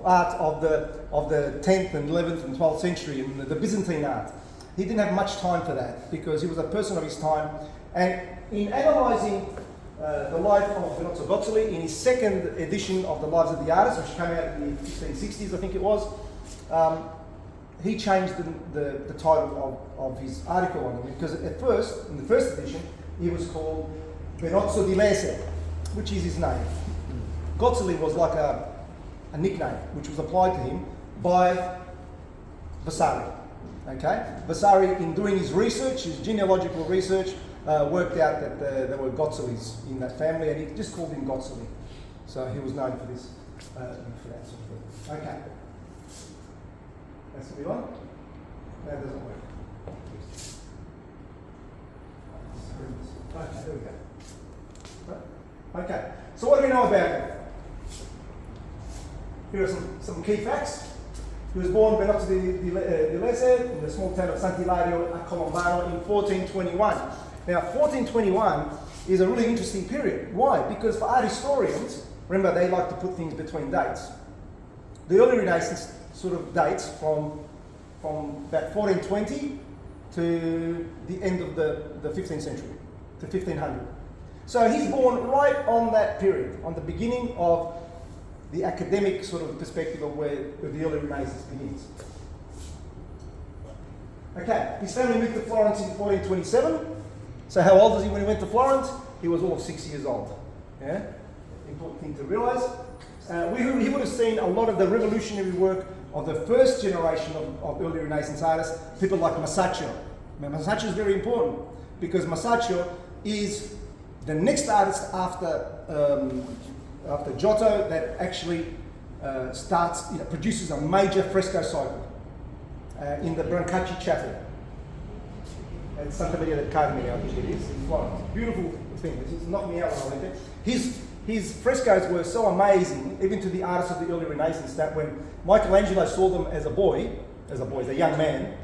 art of the 10th and 11th and 12th century, and the Byzantine art. He didn't have much time for that because he was a person of his time. And in analysing the life of Benozzo Gozzoli, in his second edition of the Lives of the Artists, which came out in the 1560s, I think it was, he changed the title of his article on him because at first, in the first edition, he was called Benozzo di Lese, which is his name. Gozzoli was like a nickname which was applied to him by Vasari. Okay, Vasari, in doing his research, his genealogical research, worked out that there were Gozzolis in that family, and he just called him Gozzoli. So he was known for this, for that sort of thing. Okay. That's what we want. That doesn't work. Okay, there we go. Right. Okay, so what do we know about him? Here are some key facts. He was born Benozzo di Lese in the small town of Sant'Ilario a Colombano in 1421. Now, 1421 is a really interesting period. Why? Because for art historians, remember they like to put things between dates. The early Renaissance sort of dates from about 1420 to the end of the 15th century. to 1500. So he's born right on that period, on the beginning of the academic sort of perspective of where the early Renaissance begins. Okay, his family moved to Florence in 1427. So how old was he when he went to Florence? He was all of 6 years old. Yeah, important thing to realise. He would have seen a lot of the revolutionary work of the first generation of early Renaissance artists, people like Masaccio. Now, Masaccio is very important because Masaccio is the next artist after Giotto that actually produces a major fresco cycle in the Brancacci Chapel at Santa Maria del Carmine, I think it is, in Florence. Beautiful thing. It's knocked me out when I went there. His frescoes were so amazing, even to the artists of the early Renaissance, that when Michelangelo saw them as a young man,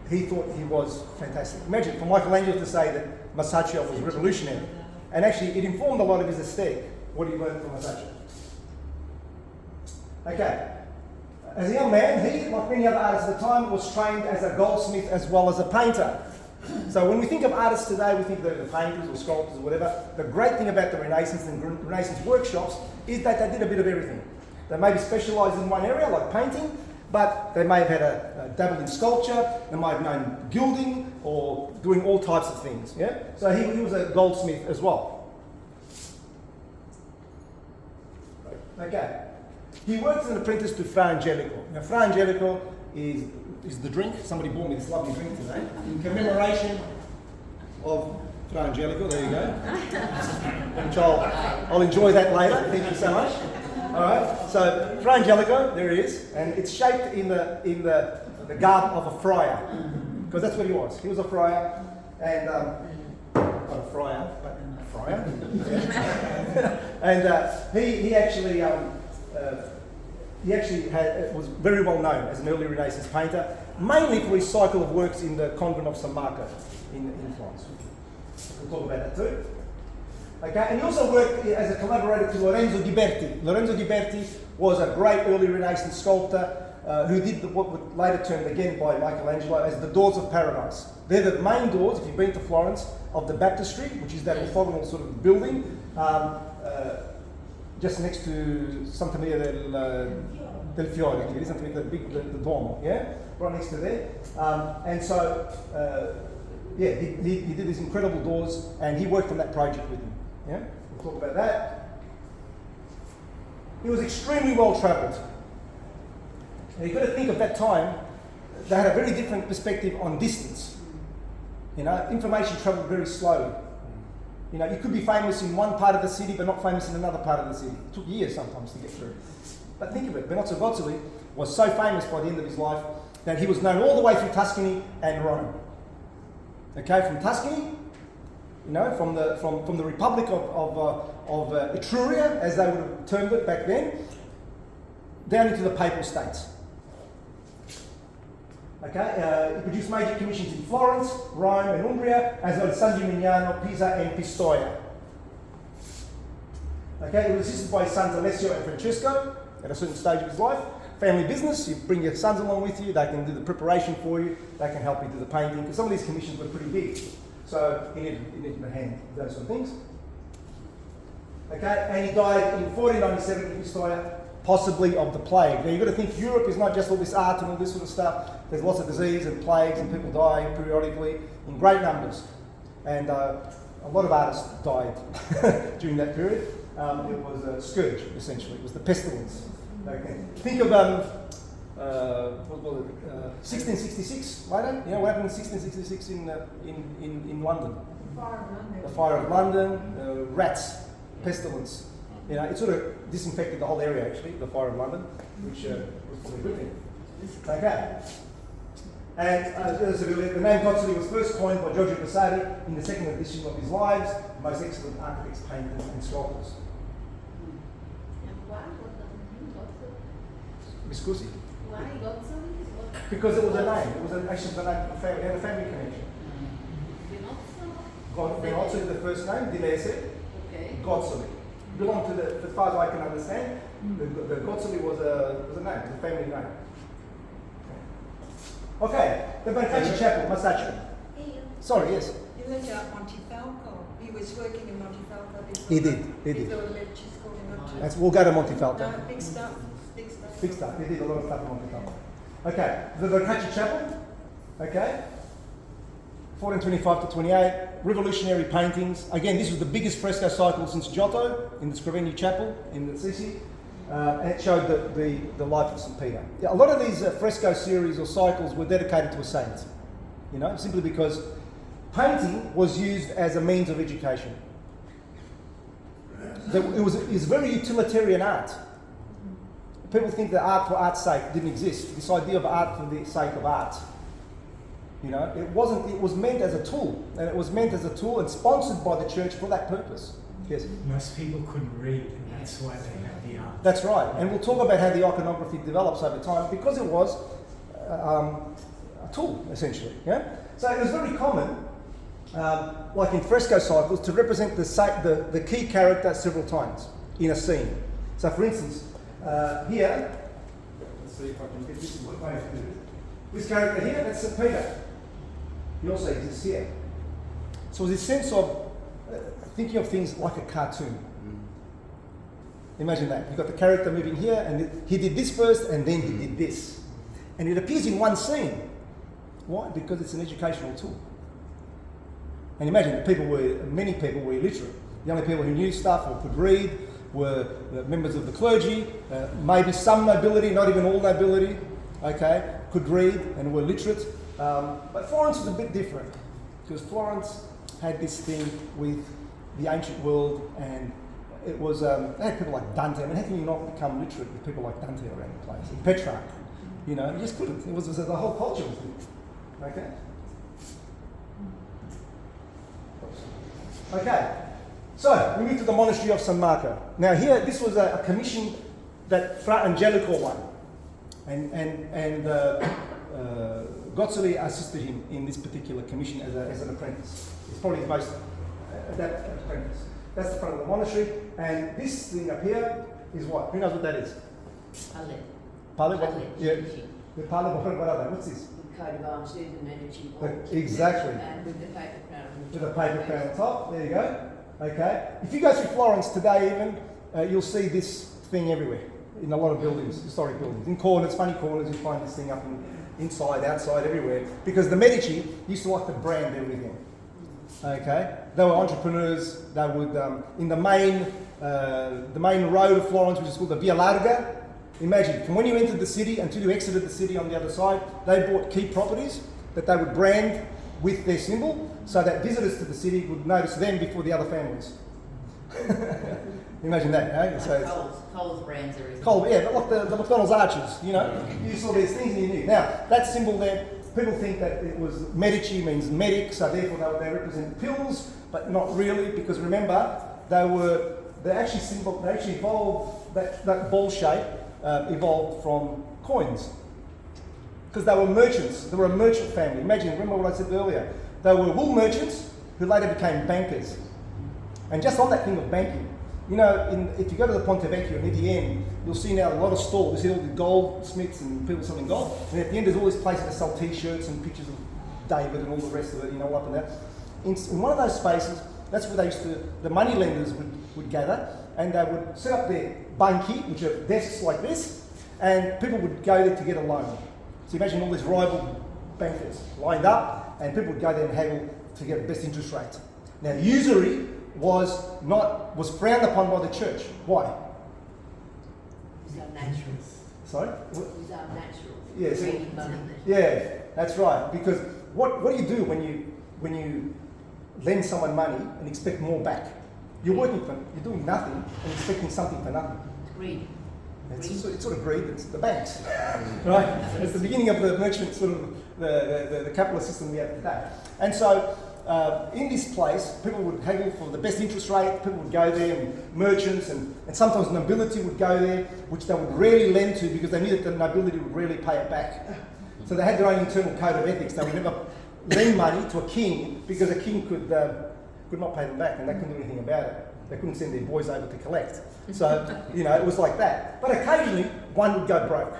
he thought he was fantastic. Imagine for Michelangelo to say that Masaccio was revolutionary. And actually, it informed a lot of his aesthetic, what he learned from Masaccio. Okay. As a young man, he, like many other artists at the time, was trained as a goldsmith as well as a painter. So when we think of artists today, we think of the painters or sculptors or whatever. The great thing about the Renaissance and Renaissance workshops is that they did a bit of everything. They maybe specialised in one area, like painting, but they may have had a dabble in sculpture, they might have known gilding or doing all types of things. Yeah. So he was a goldsmith as well. Okay. He worked as an apprentice to Fra Angelico. Now, Fra Angelico is the drink. Somebody bought me this lovely drink today in commemoration of Fra Angelico. There you go. Which I'll enjoy that later. Thank you so much. All right. So Fra Angelico, there he is, and it's shaped in the garb of a friar, because that's what he was. He was a friar, and not a friar, but a friar. And he actually. He actually was very well known as an early Renaissance painter, mainly for his cycle of works in the convent of San Marco in Florence. We'll talk about that too. Okay, and he also worked as a collaborator to Lorenzo Ghiberti. Lorenzo Ghiberti was a great early Renaissance sculptor who did what was later termed again by Michelangelo as the Doors of Paradise. They're the main doors, if you've been to Florence, of the baptistry, which is that orthogonal sort of building. Just next to Santa Maria del Fiore, I think it is, the Duomo, yeah? Right next to there. And so, he did these incredible doors, and he worked on that project with him, yeah? We'll talk about that. He was extremely well travelled. And you've got to think of that time, they had a very different perspective on distance. You know, information travelled very slowly. You know, you could be famous in one part of the city, but not famous in another part of the city. It took years sometimes to get through. But think of it, Benozzo Gozzoli was so famous by the end of his life that he was known all the way through Tuscany and Rome. Okay, from Tuscany, you know, from the Republic of Etruria, as they would have termed it back then, down into the Papal States. Okay, he produced major commissions in Florence, Rome and Umbria, as well as San Gimignano, Pisa and Pistoia. Okay, he was assisted by his sons Alessio and Francesco at a certain stage of his life. Family business, you bring your sons along with you, they can do the preparation for you, they can help you do the painting, because some of these commissions were pretty big. So you need to hand those sort of things. Okay, and he died in 1497 in Pistoia, possibly of the plague. Now you've got to think Europe is not just all this art and all this sort of stuff. There's lots of disease and plagues and people die periodically in great numbers. And a lot of artists died during that period. It was a scourge, essentially. It was the pestilence. Okay. Think of 1666 later. You know what happened in 1666 in London? The Fire of London, rats, pestilence. You know, it sort of disinfected the whole area, actually, the Fire of London, which was probably a good thing. Okay. And the name Gozzoli was first coined by Giorgio Vasari in the second edition of his Lives, the most excellent architects, painters, and sculptors. And why? What does it mean, Gozzoli? Mi scusi? Why Gozzoli? Because it was a name. It was actually the name. It had a family connection. Benozzo is the first name. Dilese. Okay. Gozzoli. Belonged to the, as far as I can understand, the Gozzoli was a name, a family name. Okay, the Brancacci Chapel, Masaccio. Sorry, yes. You about Montefalco. He was working in Montefalco before. He did. Before the Medicis called him up to. We'll go to Montefalco. No, big stuff. Big stuff. Big stuff. He did a lot of stuff in Montefalco. Okay, the Boccaccio Chapel. Okay, 1425 to 28. Revolutionary paintings. Again, this was the biggest fresco cycle since Giotto in the Scrovegni Chapel in the Assisi. And it showed the life of St. Peter. Yeah, a lot of these fresco series or cycles were dedicated to a saint, you know, simply because painting was used as a means of education. It was very utilitarian art. People think that art for art's sake didn't exist. This idea of art for the sake of art. You know, it wasn't. It was meant as a tool, and it was meant as a tool and sponsored by the church for that purpose. Yes. Most people couldn't read, and that's why they had the art. That's right, and we'll talk about how the iconography develops over time because it was a tool, essentially. Yeah. So it was very common, like in fresco cycles, to represent the key character several times in a scene. So, for instance, here, let's see if I can get this. This character here, that's St. Peter. He also exists here. So this sense of thinking of things like a cartoon. Imagine that. You've got the character moving here, and he did this first, and then he did this. And it appears in one scene. Why? Because it's an educational tool. And imagine that many people were illiterate. The only people who knew stuff or could read were the members of the clergy, maybe some nobility, not even all nobility, okay, could read and were literate. But Florence was a bit different, because Florence had this thing with the ancient world, and it was, they had people like Dante. I mean, how can you not become literate with people like Dante around the place? And Petrarch, you know, you just couldn't. It was the whole culture was different. Okay? Okay, so we move to the monastery of San Marco. Now here, this was a commission that Fra Angelico won, and Gozzoli assisted him in this particular commission as an apprentice. It's probably his most adapted apprentice. That's the front of the monastery, and this thing up here is what? Who knows what that is? Pale. Pale? Pale. Yeah. The Pale, what are they? What's this? The coat of arms, the Medici. Exactly. And with the paper crown. With a paper crown on top. There you go. Okay. If you go through Florence today, even you'll see this thing everywhere in a lot of buildings, historic buildings. In corners, funny corners, you find this thing up inside, outside, everywhere. Because the Medici used to like to brand everything. Okay. They were entrepreneurs. They would in the main road of Florence, which is called the Via Larga. Imagine, from when you entered the city until you exited the city on the other side, they bought key properties that they would brand with their symbol, so that visitors to the city would notice them before the other families. Imagine that, eh? So Coles brands everything. Coles, yeah, but like the McDonald's arches, you know? You saw these things and you knew. Now, that symbol there, people think that it was Medici means medic, so therefore they represent pills, but not really, because remember, they actually evolved, that ball shape evolved from coins. Because they were merchants. They were a merchant family. Imagine, remember what I said earlier. They were wool merchants who later became bankers. And just on that thing of banking, you know, if you go to the Ponte Vecchio near the end, you'll see now a lot of stalls. You see all the goldsmiths and people selling gold. And at the end, there's all these places that sell T-shirts and pictures of David and all the rest of it, you know, up and that. In one of those spaces, that's where the money lenders would gather, and they would set up their banchi, which are desks like this, and people would go there to get a loan. So imagine all these rival bankers lined up, and people would go there and haggle to get the best interest rate. Now, usury was frowned upon by the church. Why? It's unnatural. Sorry? It's unnatural. Yes. Reading money. Yeah, that's right. Because what do you do when you lend someone money and expect more back? You're doing nothing and expecting something for nothing. It's greed. It's sort of greed. It's the banks, right? It's the beginning of the merchant sort of the capitalist system we have today. And so in this place, people would haggle for the best interest rate. People would go there, and merchants and sometimes nobility would go there, which they would rarely lend to because they knew that the nobility would rarely pay it back. So they had their own internal code of ethics. They would never lend money to a king because a king could not pay them back, and they couldn't do anything about it. They couldn't send their boys over to collect. So, you know, it was like that. But occasionally, one would go broke.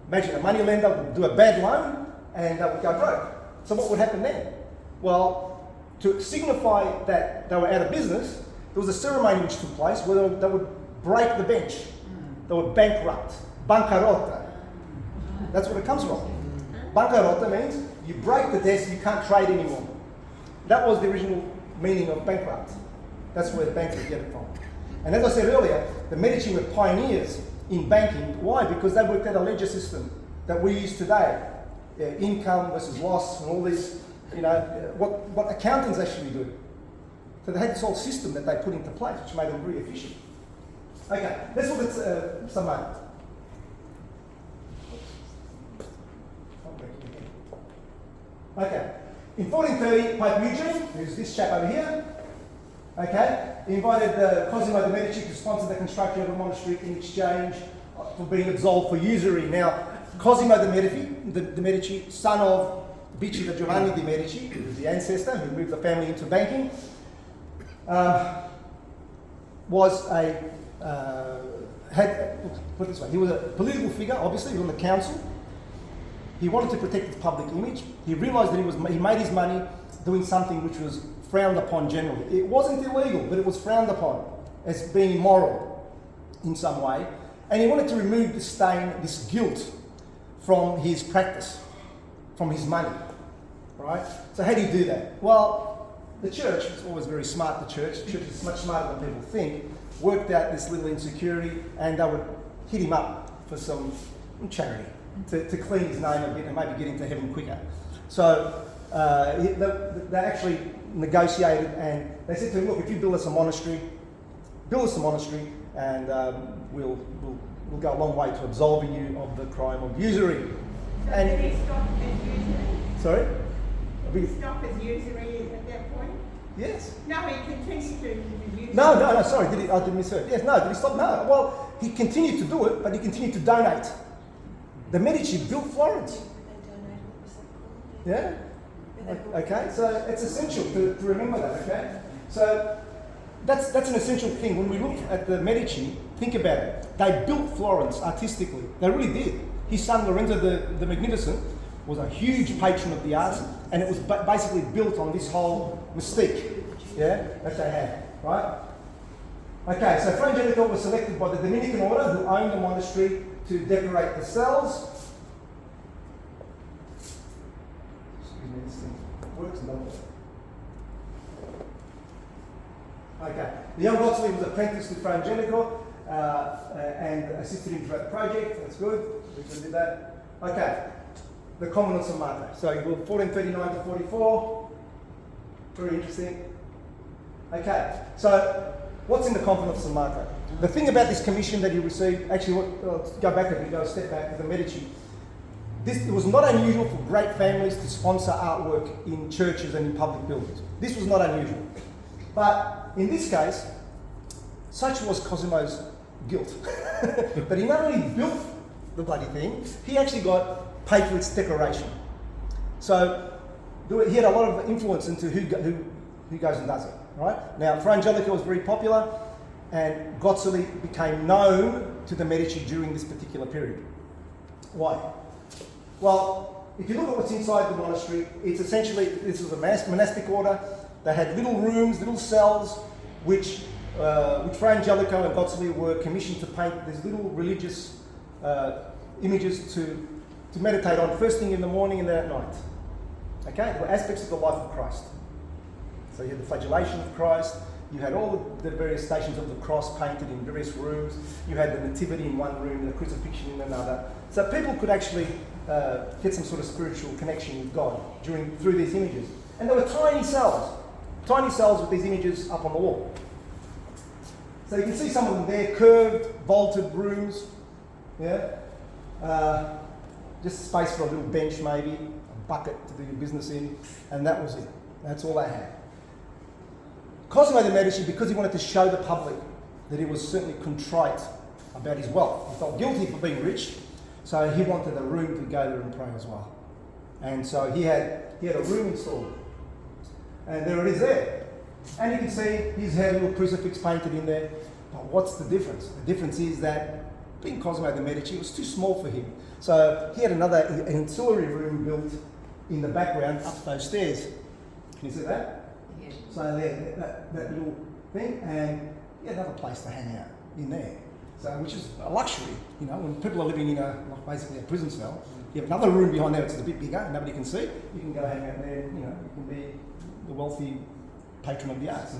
Imagine a money lender would do a bad loan, and they would go broke. So what would happen then? Well, to signify that they were out of business, there was a ceremony which took place where they would break the bench. They were bankrupt. Bancarota. That's where it comes from. Bancarota means you break the desk, you can't trade anymore. That was the original meaning of bankrupt. That's where the bankers get it from. And as I said earlier, the Medici were pioneers in banking. Why? Because they worked out a ledger system that we use today. Income versus loss and all this, what accountants actually do. So they had this whole system that they put into place, which made them very efficient. Okay, let's look at some money. Okay, in 1430, Pope Eugene, who's this chap over here, okay, he invited Cosimo de' Medici to sponsor the construction of a monastery in exchange for being absolved for usury. Now, Cosimo de' Medici, son of Bicci Giovanni de' Medici, who was the ancestor who moved the family into banking, put it this way, he was a political figure, obviously, he was on the council. He wanted to protect his public image. He realised that he made his money doing something which was frowned upon generally. It wasn't illegal, but it was frowned upon as being immoral in some way. And he wanted to remove the stain, this guilt, from his practice, from his money, right? So how do you do that? Well, the church is always very smart, the church is much smarter than people think, worked out this little insecurity, and they would hit him up for some charity to clean his name a bit and maybe get into heaven quicker. So they actually negotiated, and they said to him, look, if you build us a monastery, and we'll go a long way to absolving you of the crime of usury. So And did he stop as usury? sorry? Did he stop as usury at that point? Yes. No, he continued to use usury. No, sorry, I didn't misheard. Yes, no, did he stop? No. Well, he continued to do it, but he continued to donate. The Medici built Florence. Yeah? Okay, so it's essential to remember that, okay? So that's an essential thing. When we look at the Medici, think about it. They built Florence artistically. They really did. His son Lorenzo the Magnificent was a huge patron of the arts, and it was basically built on this whole mystique, yeah, that they had, right? Okay, so Fra Angelico was selected by the Dominican order, who owned the monastery, to decorate the cells. Excuse me, this thing works, doesn't it? Okay, the young Gozzoli was apprenticed to Fra Angelico and assisted him throughout the project. That's good, we can do that. Okay, the Convent of San Marco. So 1439 to 44, very interesting. Okay, so what's in the Convent of San Marco? The thing about this commission that he received, actually, let's go back a bit, go a step back with the Medici. It was not unusual for great families to sponsor artwork in churches and in public buildings. This was not unusual. But in this case, such was Cosimo's guilt. But he not only built the bloody thing, he actually got paid for its decoration. So he had a lot of influence into who goes and does it. Right? Now, Fra Angelico was very popular, and Gozzoli became known to the Medici during this particular period. Why? Well, if you look at what's inside the monastery, it's essentially, this was a monastic order. They had little rooms, little cells, which Fra Angelico and Gozzoli were commissioned to paint these little religious images to meditate on first thing in the morning and then at night. Okay? They were aspects of the life of Christ. So you had the flagellation of Christ, you had all the various stations of the cross painted in various rooms, you had the nativity in one room, the crucifixion in another. So people could actually get some sort of spiritual connection with God through these images. And there were tiny cells with these images up on the wall. So you can see some of them there, curved, vaulted rooms, yeah? Just space for a little bench maybe, a bucket to do your business in, and that was it. That's all they had. Cosimo de' Medici, because he wanted to show the public that he was certainly contrite about his wealth, he felt guilty for being rich, so he wanted a room to go there and pray as well. And so he had a room installed. And there it is there. And you can see he's had a little crucifix painted in there. But what's the difference? The difference is that being Cosimo de' Medici, it was too small for him. So he had an ancillary room built in the background up those stairs. Can you see that? Yeah. So there, that little thing, and yeah, another place to hang out in there. So, which is a luxury, you know, when people are living in like basically a prison cell. You have another room behind there which is a bit bigger, nobody can see. You can go hang out there, you know, you can be the wealthy patron of the arts.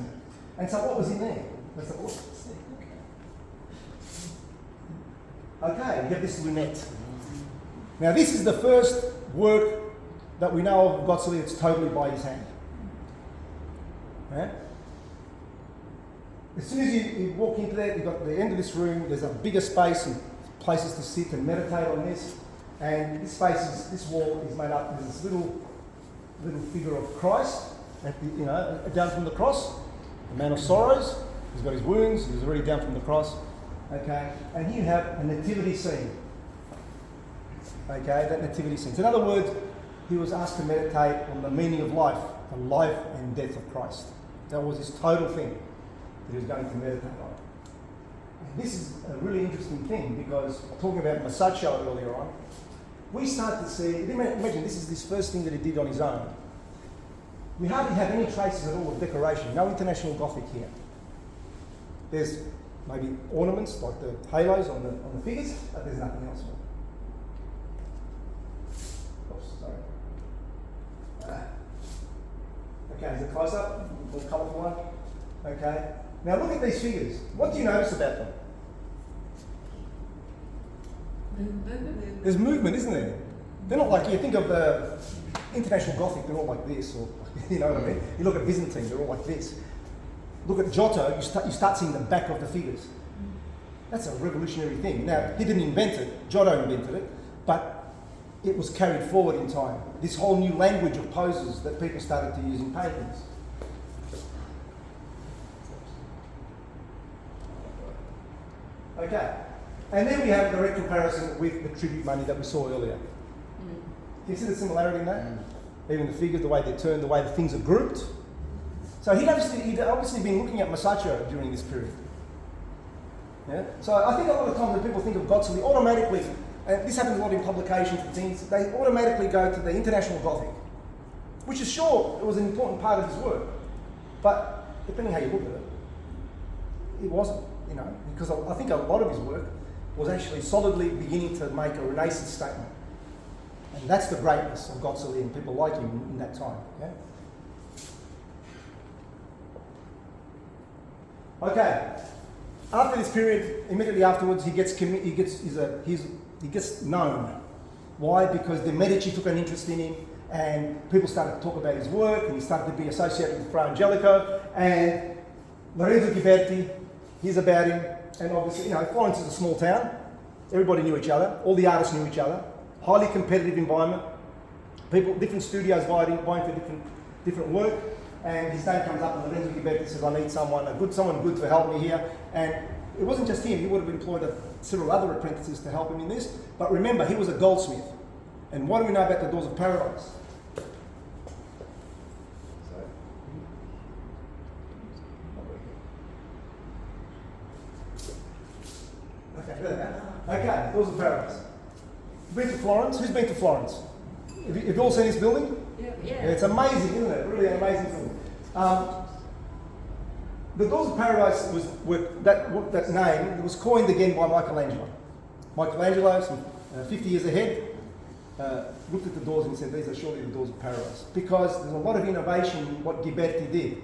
And so what was in there? Let's have a look. Okay, you have this lunette. Now this is the first work that we know of Gozzoli that's totally by his hand. Yeah? As soon as you walk into there, you've got the end of this room, there's a bigger space and places to sit and meditate on this. And this space, this wall is made up of this little figure of Christ, at the, you know, down from the cross, the man of sorrows. He's got his wounds, he's already down from the cross. Okay, and here you have a nativity scene. Okay, that nativity scene. So in other words, he was asked to meditate on the meaning of life, the life and death of Christ. That was his total thing that he was going to meditate on. And this is a really interesting thing because talking about Sanciolo earlier on, we start to see, imagine this is this first thing that he did on his own. We hardly have any traces at all of decoration, no international Gothic here. There's maybe ornaments like the halos on the figures, but there's nothing else. Oops, sorry. Okay, there's a close-up, a more colourful one. Okay. Now look at these figures. What do you notice about them? There's movement, isn't there? They're not like, you think of the international Gothic, they're all like this, or you know what I mean? You look at Byzantine, they're all like this. Look at Giotto, you start seeing the back of the figures. That's a revolutionary thing. Now, he didn't invent it, Giotto invented it, but it was carried forward in time. This whole new language of poses that people started to use in paintings. Okay, and then we have a direct comparison with the tribute money that we saw earlier. Can you see the similarity in that? Even the figures, the way they turn, the way the things are grouped. So he'd obviously been looking at Masaccio during this period. Yeah? So I think a lot of times when people think of Gozzoli, automatically, and this happens a lot in publications and things, they automatically go to the international Gothic, which is sure it was an important part of his work, but depending how you look at it, it wasn't, you know, because I think a lot of his work was actually solidly beginning to make a Renaissance statement. And that's the greatness of Gozzoli and people like him in that time. Yeah? Okay. After this period, immediately afterwards, he gets known. Why? Because the Medici took an interest in him, and people started to talk about his work, and he started to be associated with Fra Angelico, and Lorenzo Ghiberti hears about him, and obviously, you know, Florence is a small town. Everybody knew each other. All the artists knew each other. Highly competitive environment. People, different studios vying for different work. And his name comes up, and Lorenzo Ghiberti says, "I need someone good to help me here." And it wasn't just him; he would have employed several other apprentices to help him in this. But remember, he was a goldsmith. And what do we know about the doors of paradise? Okay, doors of paradise. Been to Florence? Who's been to Florence? Have you all seen this building? Yeah. It's amazing, isn't it? Really an amazing building. The Doors of Paradise that name was coined again by Michelangelo. Michelangelo, some 50 years ahead, looked at the doors and said, "These are surely the doors of paradise," because there's a lot of innovation in what Ghiberti did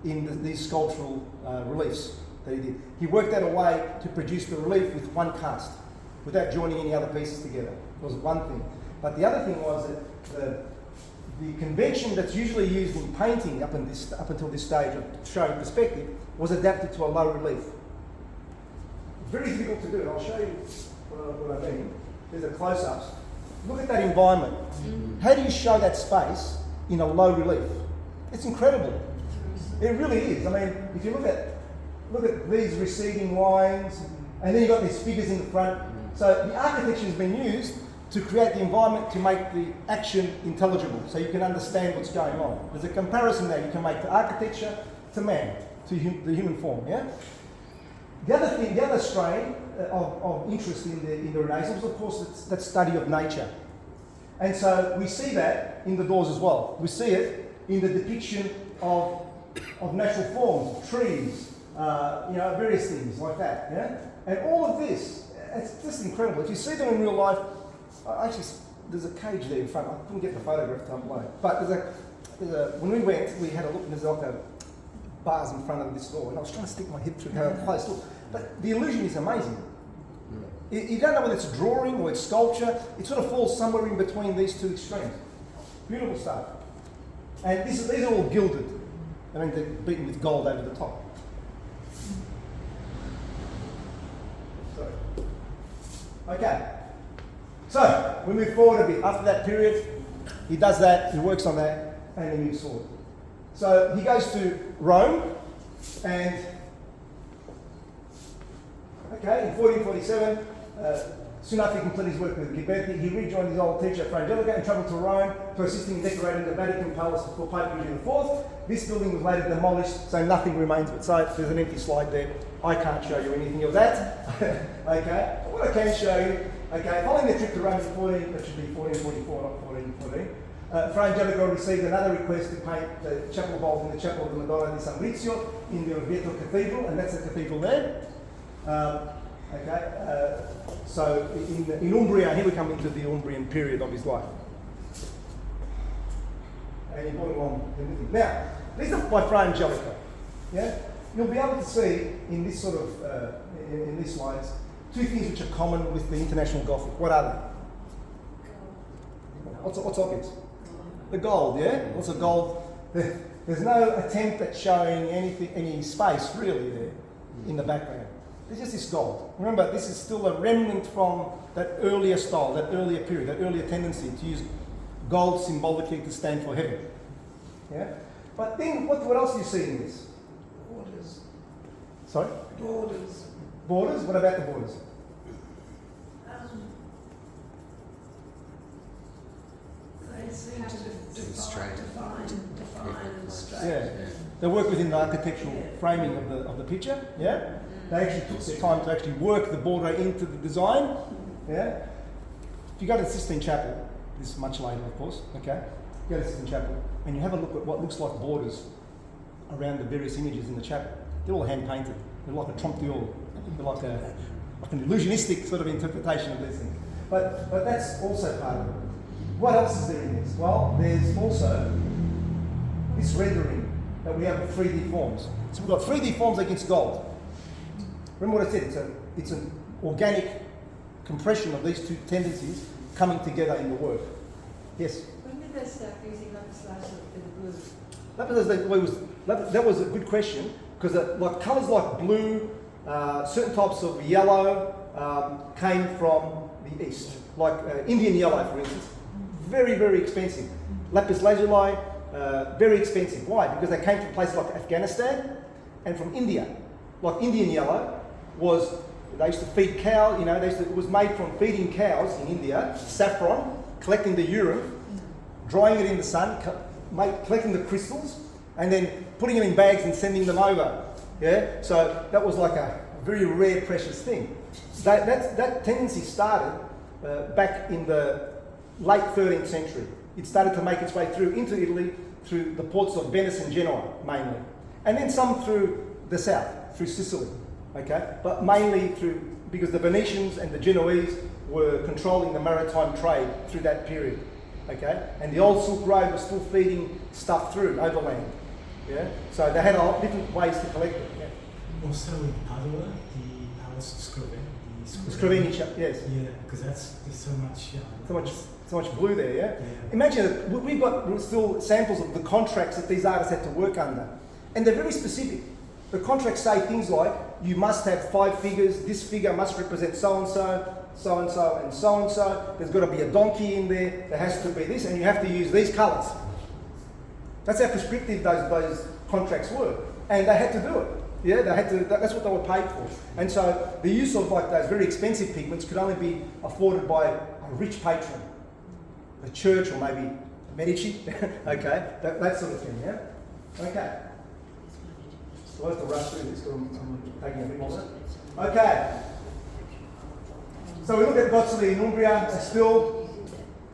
in these sculptural reliefs that he did. He worked out a way to produce the relief with one cast, without joining any other pieces together. It was one thing. But the other thing was that the convention that's usually used in painting up until this stage of showing perspective was adapted to a low relief. Very difficult to do, and I'll show you what I mean. There's a close-ups. Look at that environment. How do you show that space in a low relief? It's incredible. It really is. I mean, if you look at these receding lines, and then you've got these figures in the front. So the architecture has been used to create the environment to make the action intelligible, so you can understand what's going on. There's a comparison there. You can make the architecture to man, to the human form. Yeah. The other strain of interest in the Renaissance was, of course, that study of nature, and so we see that in the doors as well. We see it in the depiction of of natural forms, trees, various things like that. Yeah? And all of this, it's just incredible. If you see them in real life, there's a cage there in front. I couldn't get the photograph time away. But when we went, we had a look, and there's like a bars in front of this door, and I was trying to stick my head through how close. Look, but the illusion is amazing. You don't know whether it's a drawing or it's sculpture. It sort of falls somewhere in between these two extremes. Beautiful stuff. And these are all gilded. I mean, they're beaten with gold over the top. Okay. So, we move forward a bit. After that period, he does that, he works on that, and he moves forward. So, he goes to Rome, and in 1447, soon after he completed his work with Ghiberti, he rejoined his old teacher Frangelico and travelled to Rome to assist in decorating the Vatican Palace for Pope Eugene IV. This building was later demolished, so nothing remains but sight. There's an empty slide there. I can't show you anything of that. Okay, what I can show you, following the trip to Rome in that should be 1444, not 1414, Fra Angelico received another request to paint the chapel vault in the Chapel of the Madonna di San Rizio in the Orvieto Cathedral, and that's the cathedral there. So in Umbria, here we come into the Umbrian period of his life. And he brought along everything. Now, these are by Fra Angelico. Yeah? You'll be able to see in this sort of, in these slides, two things which are common with the International Gothic. What are they? What's obvious? The gold, yeah? Lots of gold. There's no attempt at showing any space really there in the background. There's just this gold. Remember, this is still a remnant from that earlier style, that earlier period, that earlier tendency to use gold symbolically to stand for heaven. Yeah? But then, what else do you see in this? Borders. Sorry? Borders. Borders? What about the borders? They seem to define and straight. Yeah. They work within the architectural framing of the picture. Yeah. They actually took their time to actually work the border into the design. Yeah. If you go to the Sistine Chapel, this is much later, of course. Okay. You go to the Sistine Chapel and you have a look at what looks like borders around the various images in the chapel. They're all hand painted. They're like a trompe d'oeil. They're like an illusionistic sort of interpretation of these things. But that's also part of it. What else is there in this? Well, there's also this rendering that we have of 3D forms. So we've got 3D forms against gold. Remember what I said? It's an organic compression of these two tendencies coming together in the work. Yes? When did they start using lapis lazuli in blue? That was a good question, because like colours like blue, certain types of yellow came from the east, like Indian yellow, for instance. Very, very expensive. Lapis lazuli, very expensive. Why? Because they came from places like Afghanistan and from India. Like Indian yellow they used to feed cows, it was made from feeding cows in India, saffron, collecting the urine, drying it in the sun, collecting the crystals, and then putting them in bags and sending them over. Yeah? So that was like a very rare, precious thing. That tendency started back in the late 13th century. It started to make its way through into Italy, through the ports of Venice and Genoa, mainly. And then some through the south, through Sicily. Okay? But mainly because the Venetians and the Genoese were controlling the maritime trade through that period. Okay? And the old Silk Road was still feeding stuff through, overland. Yeah? So they had a lot of different ways to collect it. Yeah. Also in Padua, the Palace of Scrovegni. Scrovegni, yes. Yeah, because there's so much blue there, yeah? Imagine that we've got still samples of the contracts that these artists had to work under. And they're very specific. The contracts say things like, you must have 5 figures, this figure must represent so-and-so, so-and-so, and so-and-so. There's got to be a donkey in there, there has to be this, and you have to use these colours. That's how prescriptive those contracts were. And they had to do it. Yeah, that's what they were paid for. And so the use of like those very expensive pigments could only be afforded by a rich patron. The church or maybe Medici, okay, that sort of thing, yeah? Okay. So I have to rush through this because I'm taking a bit longer. Okay. So we look at Gozzoli in Umbria, still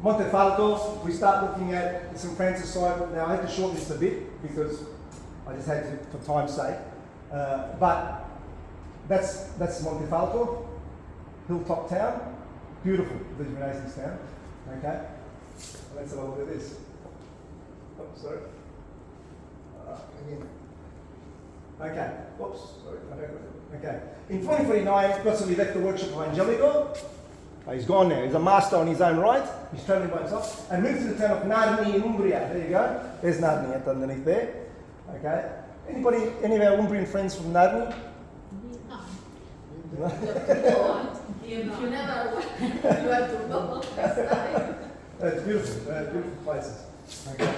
Montefalco. We start looking at the St. Francis side. Now I have to shorten this a bit because I just had to, for time's sake. But that's Montefalco, hilltop town, beautiful, the Renaissance town. Okay, let's have a look at this. Oh, sorry. Again. Okay. Whoops. Sorry. Okay. In 2049, Gozzoli left the workshop of Angelico. He's gone now. He's a master on his own right. He's travelling by himself. And moved to the town of Narni in Umbria. There you go. There's Narni underneath there. Okay. Anybody, any of our Umbrian friends from Narni? No. You never went. You have to go next time. It's beautiful. Beautiful places. Okay.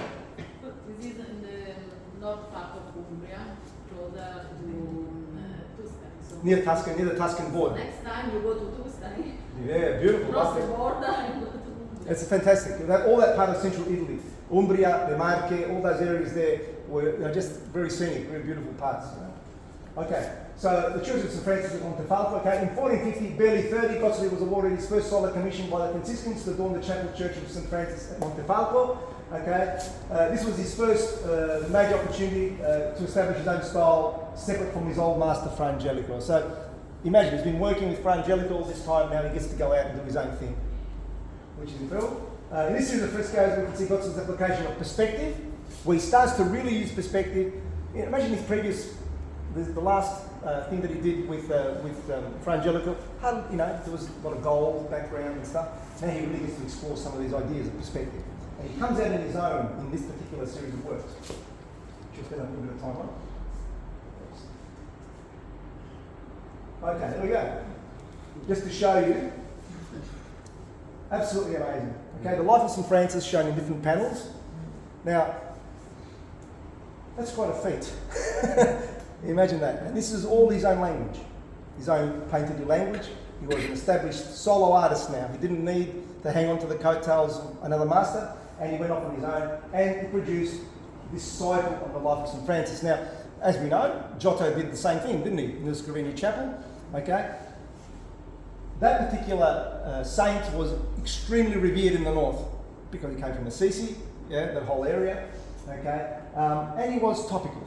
This is in the north part of Umbria, closer to Tuscany. So Near Tuscany, near the Tuscan border. next time you go to Tuscany, Yeah, beautiful. cross the Lovely. border and go to Umbria. It's fantastic. All that part of central Italy, Umbria, the Marche, all those areas there were just very scenic, very beautiful parts. Okay, so the Church of St. Francis of Montefalco. Okay, in 1450, barely 30, Gozzoli was awarded his first solar commission by the Franciscans to adorn the chapel church of St. Francis at Montefalco. Okay, this was his first major opportunity to establish his own style, separate from his old master, Fra Angelico. So imagine, he's been working with Fra Angelico all this time, now he gets to go out and do his own thing, which is incredible. In this series of frescoes, we can see Gozzoli's application of perspective, where he starts to really use perspective. Imagine his previous, the last thing that he did with Fra Angelico, there was a lot of gold background and stuff. Now he really gets to explore some of these ideas of perspective. And he comes out in his own in this particular series of works. Just spend a little bit of time on. Okay, there we go. Just to show you, absolutely amazing. Okay, the life of St. Francis shown in different panels. Now, that's quite a feat. Imagine that. And this is all his own language, his own painted language. He was an established solo artist now. He didn't need to hang on to the coattails of another master, and he went off on his own and he produced this cycle on the life of St. Francis. Now, as we know, Giotto did the same thing, didn't he, in the Scarini Chapel? Okay. That particular saint was extremely revered in the north because he came from Assisi, that whole area. Okay, and he was topical.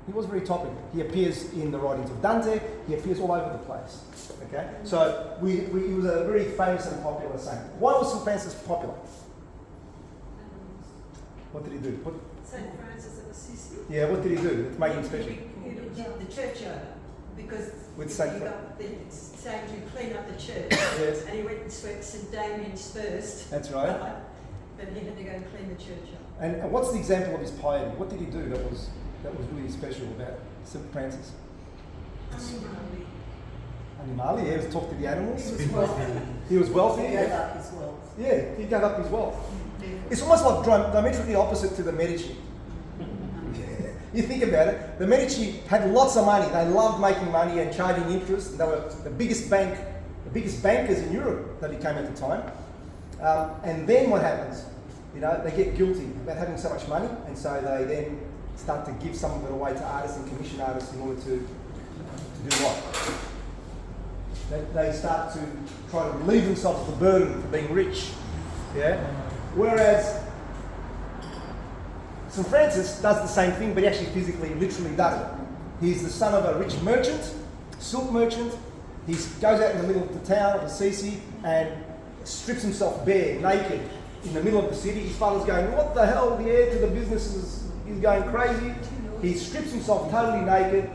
He was very topical. He appears in the writings of Dante. He appears all over the place. Okay, so he was a very famous and popular saint. Why was St. Francis popular? What did he do? St. Francis of Assisi. Yeah, what did he do that made him special? He did the churchyard because With you Saint got the saved you clean up the church. Yes. And he went and swept St. Damian's first. That's right. But he had to go and clean the churchyard. And what's the example of his piety? What did he do that was really special about St. Francis? Animali, yeah, he was talk to the animals. He was wealthy. He was wealthy. He gave up his wealth. Yeah, he gave up his wealth. It's almost like diametrically opposite to the Medici. You think about it, the Medici had lots of money. They loved making money and charging interest. They were the biggest bankers in Europe that became at the time. And then what happens? They get guilty about having so much money, and so they then start to give some of it away to artists and commission artists in order to do what? They start to try to relieve themselves of the burden for being rich. Yeah. Whereas St. Francis does the same thing, but he actually physically, literally does it. He's the son of a rich merchant, silk merchant. He goes out in the middle of the town of Assisi and strips himself bare, naked, in the middle of the city. His father's going, what the hell, the heir to the business is going crazy. He strips himself totally naked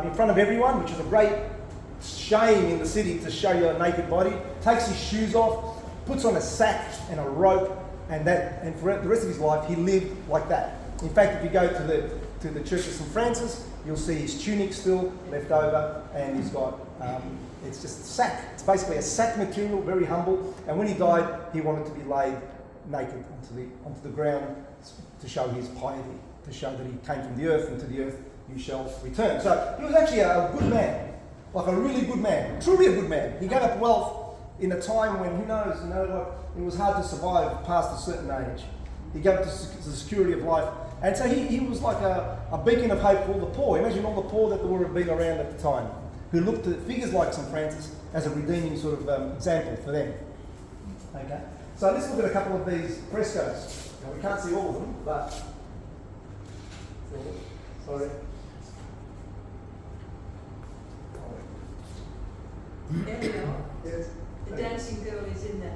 in front of everyone, which is a great shame in the city to show your naked body. Takes his shoes off, puts on a sack and a rope, and for the rest of his life he lived like that. In fact, if you go to the Church of St. Francis, you'll see his tunic still left over, and he's got it's just a sack. It's basically a sack material, very humble. And when he died, he wanted to be laid naked onto the ground to show his piety, to show that he came from the earth, and to the earth you shall return. So he was actually a good man, like a really good man, truly a good man. He gave up wealth in a time when, who knows, like it was hard to survive past a certain age. He gave up the security of life. And so he was like a beacon of hope for all the poor. Imagine all the poor that there would have been around at the time, who looked at figures like St. Francis as a redeeming sort of example for them. Okay, so let's look at a couple of these frescoes. Now we can't see all of them, but Sorry. Elio, Yes. the dancing girl is in there.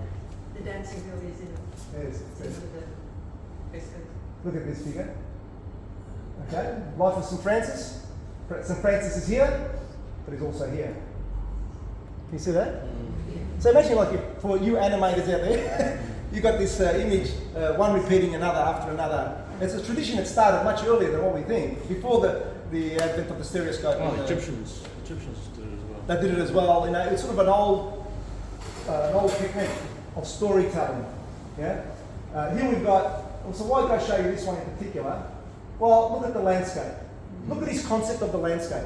The dancing girl is in it. Yes. It's in the fresco. Look at this figure. Okay, life of St. Francis. St. Francis is here, but he's also here. Can you see that? So imagine like for you animators out there, you got this image, one repeating another after another. It's a tradition that started much earlier than what we think, before the advent of the stereoscope. Oh, Egyptians did it as well. They did it as well. You know, it's sort of an old technique of storytelling. Yeah. Here we've got. So why did I show you this one in particular? Well, look at the landscape. Look at his concept of the landscape.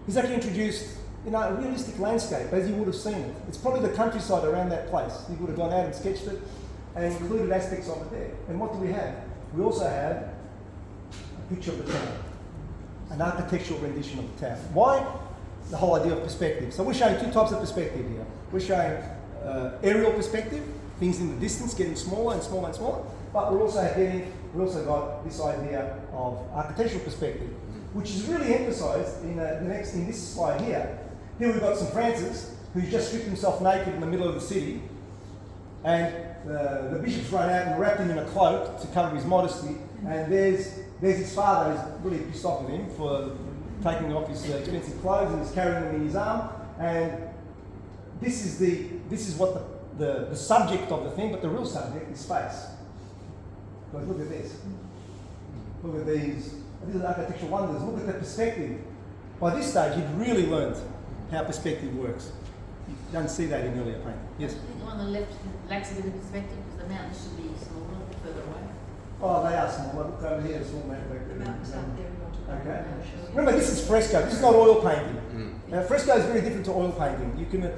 He's actually introduced, a realistic landscape as you would have seen it. It's probably the countryside around that place. He would have gone out and sketched it and included aspects of it there. And what do we have? We also have a picture of the town, an architectural rendition of the town. Why? The whole idea of perspective. So we're showing two types of perspective here. We're showing aerial perspective, things in the distance getting smaller and smaller and smaller, but we're also got this idea of architectural perspective, which is really emphasised in this slide here. Here we've got St. Francis, who's just stripped himself naked in the middle of the city, and the bishop's run out and wrapped him in a cloak to cover his modesty, and there's his father who's really pissed off with him for taking off his expensive clothes, and he's carrying them in his arm, and this is what the subject of the thing, but the real subject is space. Because look at this. Look at these are architectural wonders. Look at the perspective. By this stage, you'd really learned how perspective works. You don't see that in earlier painting. Yes? I think on the left lacks a bit of perspective because the mountains should be smaller, a bit further away. Oh, they are small. Look over here, the small mountain back The there. mountains up there. Okay. Remember, this is fresco. This is not oil painting. Now, fresco is very different to oil painting. You can, to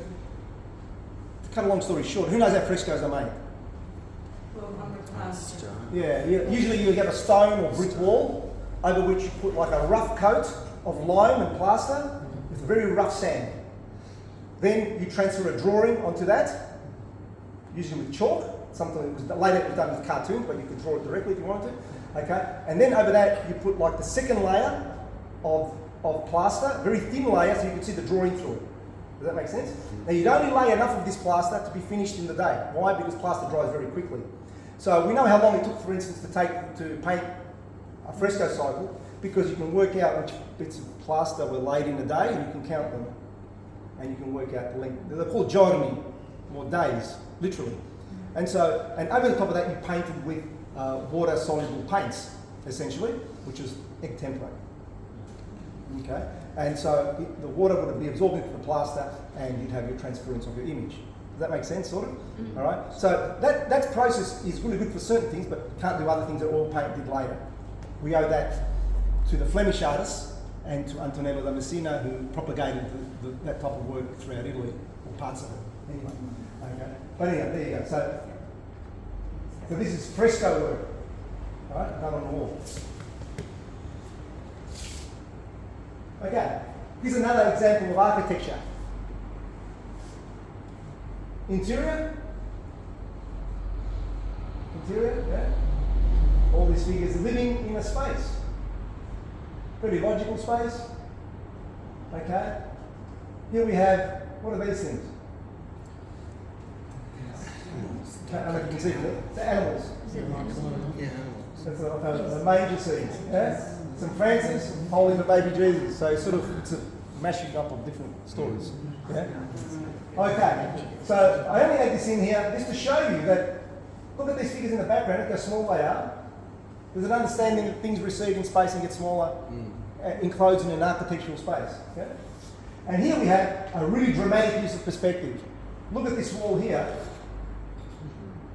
cut a long story short, who knows how frescoes are made? Well, on the plaster. Yeah, usually you have a stone or brick wall over which you put like a rough coat of lime and plaster with very rough sand. Then you transfer a drawing onto that, usually with chalk. Something later it was done with cartoons, but you could draw it directly if you wanted to. Okay, and then over that you put like the second layer of plaster, very thin layer, so you can see the drawing through it. Does that make sense? Now you'd only lay enough of this plaster to be finished in the day. Why? Because plaster dries very quickly. So we know how long it took, for instance, to paint a fresco cycle, because you can work out which bits of plaster were laid in a day, and you can count them, and you can work out the length. They're called giorni, or days, literally. And over the top of that, you painted with water-soluble paints, essentially, which is egg tempera. Okay, and so the water would be absorbed into the plaster, and you'd have your transference of your image. Does that make sense, sort of? Mm-hmm. All right. So that process is really good for certain things, but can't do other things that oil paint did later. We owe that to the Flemish artists and to Antonello da Messina, who propagated that type of work throughout Italy, or parts of it. Anyway, okay. But anyway, there you go. So this is fresco work, all right, done on the wall. Okay, here's another example of architecture. Interior, yeah. All these figures are living in a space. Pretty logical space. Okay. Here we have, what are these things? I don't know if you can see them. They're animals. Yeah. That's the manger scenes. Yeah? St. Francis holding the baby Jesus. So it's a mashing up of different stories. Yeah? Okay, so I only had this in here just to show you that, look at these figures in the background, look how small they are. There's an understanding that things recede in space and get smaller, enclosed in an architectural space. Okay? And here we have a really dramatic use of perspective. Look at this wall here,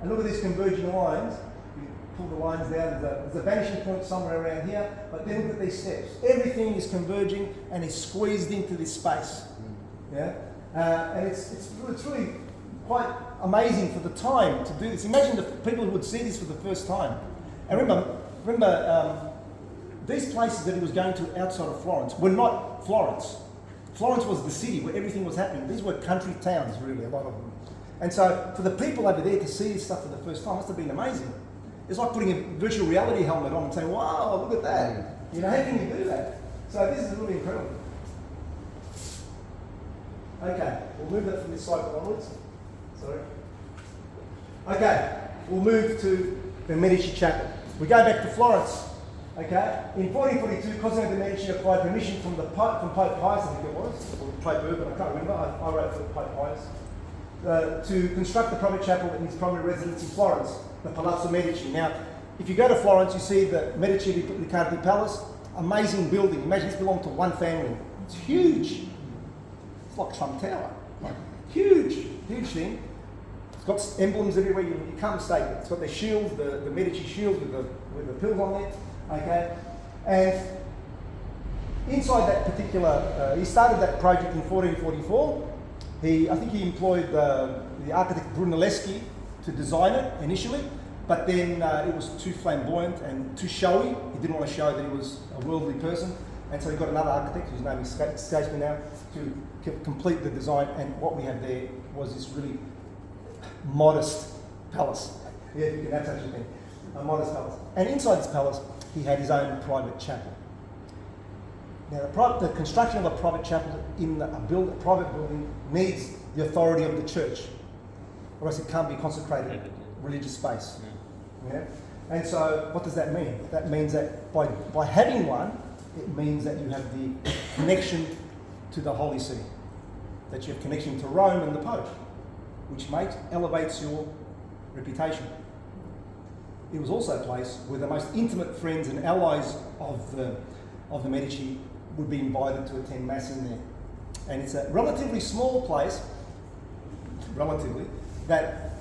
and look at these converging lines. You pull the lines down, there's a vanishing point somewhere around here, but then look at these steps. Everything is converging and is squeezed into this space. Yeah? And it's really quite amazing for the time to do this. Imagine the people who would see this for the first time. And remember these places that he was going to outside of Florence were not Florence. Florence was the city where everything was happening. These were country towns, really, a lot of them. And so for the people over there to see this stuff for the first time must have been amazing. It's like putting a virtual reality helmet on and saying, wow, look at that. You know, how can you do that? So this is really incredible. Okay, we'll move that from this cycle onwards. Sorry. Okay, we'll move to the Medici Chapel. We go back to Florence. Okay, in 1442, Cosimo de' Medici acquired permission from Pope Pius, I think it was, or Pope Urban, I can't remember. I wrote for Pope Pius, to construct the private chapel in his primary residence in Florence, the Palazzo Medici. Now, if you go to Florence, you see the Medici Riccardi Palace, amazing building. Imagine this belonged to one family. It's huge. It's like Trump Tower. Like, huge thing. It's got emblems everywhere. You can't mistake it. It's got the shield, the Medici shield with the pills on it. Okay, and inside that particular, he started that project in 1444. I think he employed the architect Brunelleschi to design it initially, but then it was too flamboyant and too showy. He didn't want to show that he was a worldly person, and so he got another architect, whose name escapes me now, to complete the design. And what we have there was this really modest palace. Yeah, you can have such a thing, a modest palace. And inside this palace, he had his own private chapel. Now, the construction of a private chapel in a private building needs the authority of the church, or else it can't be consecrated religious space. Yeah? And so, what does that mean? That means that by having one, it means that you have the connection to the Holy See, that you have connection to Rome and the Pope, which elevates your reputation. It was also a place where the most intimate friends and allies of the Medici would be invited to attend Mass in there. And it's a relatively small place, that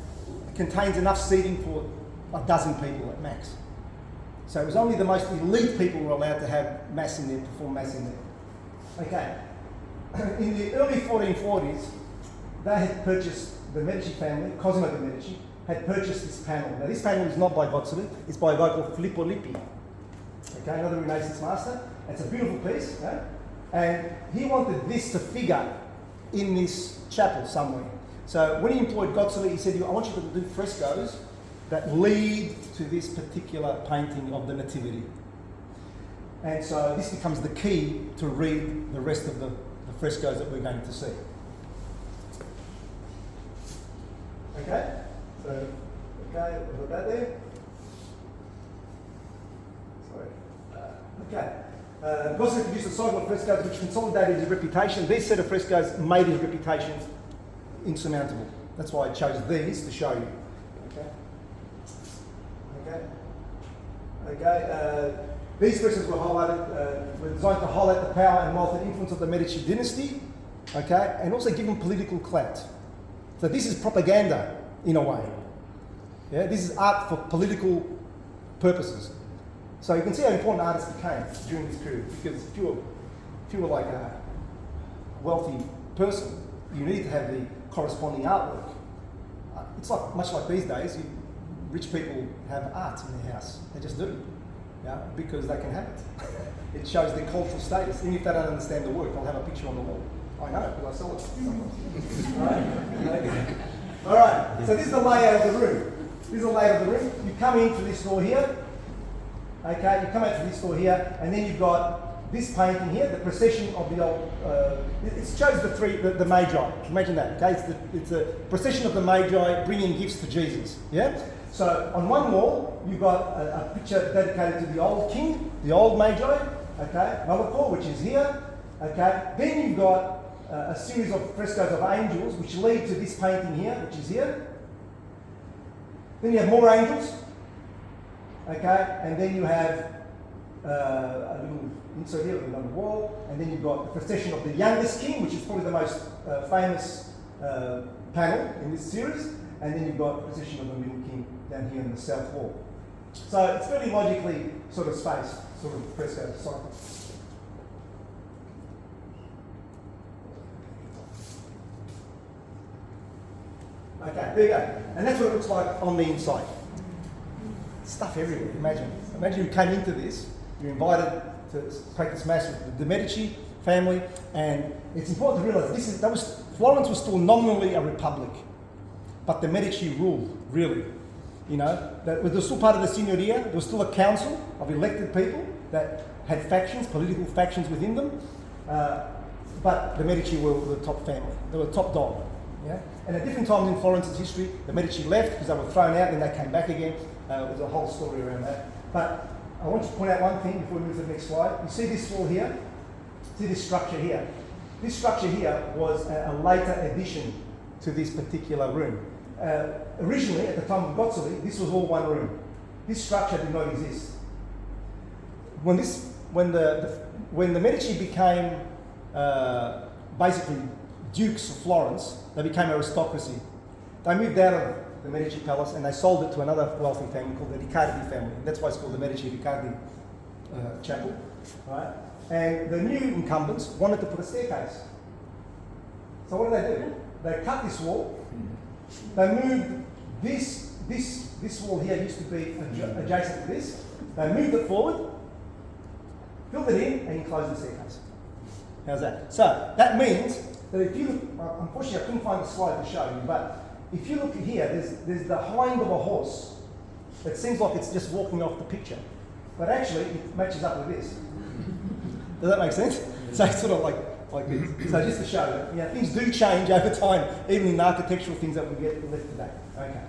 contains enough seating for a dozen people at max. So it was only the most elite people who were allowed to have Mass in there, perform Mass in there. Okay. In the early 1440s, they had purchased, the Medici family, Cosimo de' Medici, had purchased this panel. Now this panel is not by Gozzoli, it's by a guy called Filippo Lippi. Okay, another Renaissance master. It's a beautiful piece, yeah? And he wanted this to figure in this chapel somewhere. So when he employed Gozzoli, he said, I want you to do frescoes that lead to this particular painting of the Nativity. And so this becomes the key to read the rest of the frescoes that we're going to see. Okay? So, okay, we've got that there. Sorry. Okay. Gozzoli produced a cycle of frescoes which consolidated his reputation. These set of frescoes made his reputation insurmountable. That's why I chose these to show you. Okay. These frescoes were were designed to highlight the power and wealth and influence of the Medici dynasty, okay, and also give them political clout. So this is propaganda in a way. Yeah, this is art for political purposes. So you can see how important artists became during this period, because if you were like a wealthy person, you need to have the corresponding artwork. It's like much like these days. Rich people have art in their house. They just do, yeah, because they can have it. It shows their cultural status. Even if they don't understand the work, they'll have a picture on the wall. I know, because I sell it sometimes. Right? Okay. All right. So this is the layout of the room. This is the layout of the room. You come into this door here. Okay. You come out to this door here, and then you've got this painting here, the procession of the old. It shows the Magi. Imagine that. Okay. It's a procession of the Magi bringing gifts to Jesus. Yeah. So on one wall, you've got a picture dedicated to the old king, the old Magi, okay, Malachor, which is here, okay. Then you've got a series of frescoes of angels, which lead to this painting here, which is here. Then you have more angels, okay, and then you have a little insert here on the wall, and then you've got the procession of the youngest king, which is probably the most famous panel in this series, and then you've got the procession of the middle king down here in the south wall. So it's very logically sort of spaced, sort of fresco cycle. Okay, there you go. And that's what it looks like on the inside. Stuff everywhere, imagine. Imagine you came into this, you're invited to practice Mass with the Medici family, and it's important to realise Florence was still nominally a republic, but the Medici ruled, really. You know, that was still part of the Signoria. There was still a council of elected people that had factions, political factions within them. But the Medici were the top family. They were the top dog. Yeah? And at different times in Florence's history, the Medici left because they were thrown out, and then they came back again. There's a whole story around that. But I want to point out one thing before we move to the next slide. You see this wall here? See this structure here? This structure here was a later addition to this particular room. Originally, at the time of Gozzoli, this was all one room. This structure did not exist. When the Medici became basically dukes of Florence, they became aristocracy. They moved out of the Medici palace and they sold it to another wealthy family called the Riccardi family. That's why it's called the Medici Riccardi chapel, right? And the new incumbents wanted to put a staircase. So what did they do? They cut this wall. They moved this wall here used to be adjacent to this. They moved it forward, filled it in, and enclosed the staircase. How's that? So that means that if you look, unfortunately I couldn't find the slide to show you, but if you look here, there's the hind of a horse. It seems like it's just walking off the picture, but actually it matches up with this. Does that make sense? So it's sort of like this. So just to show that, you know, things do change over time, even in architectural things that we get left today. Okay.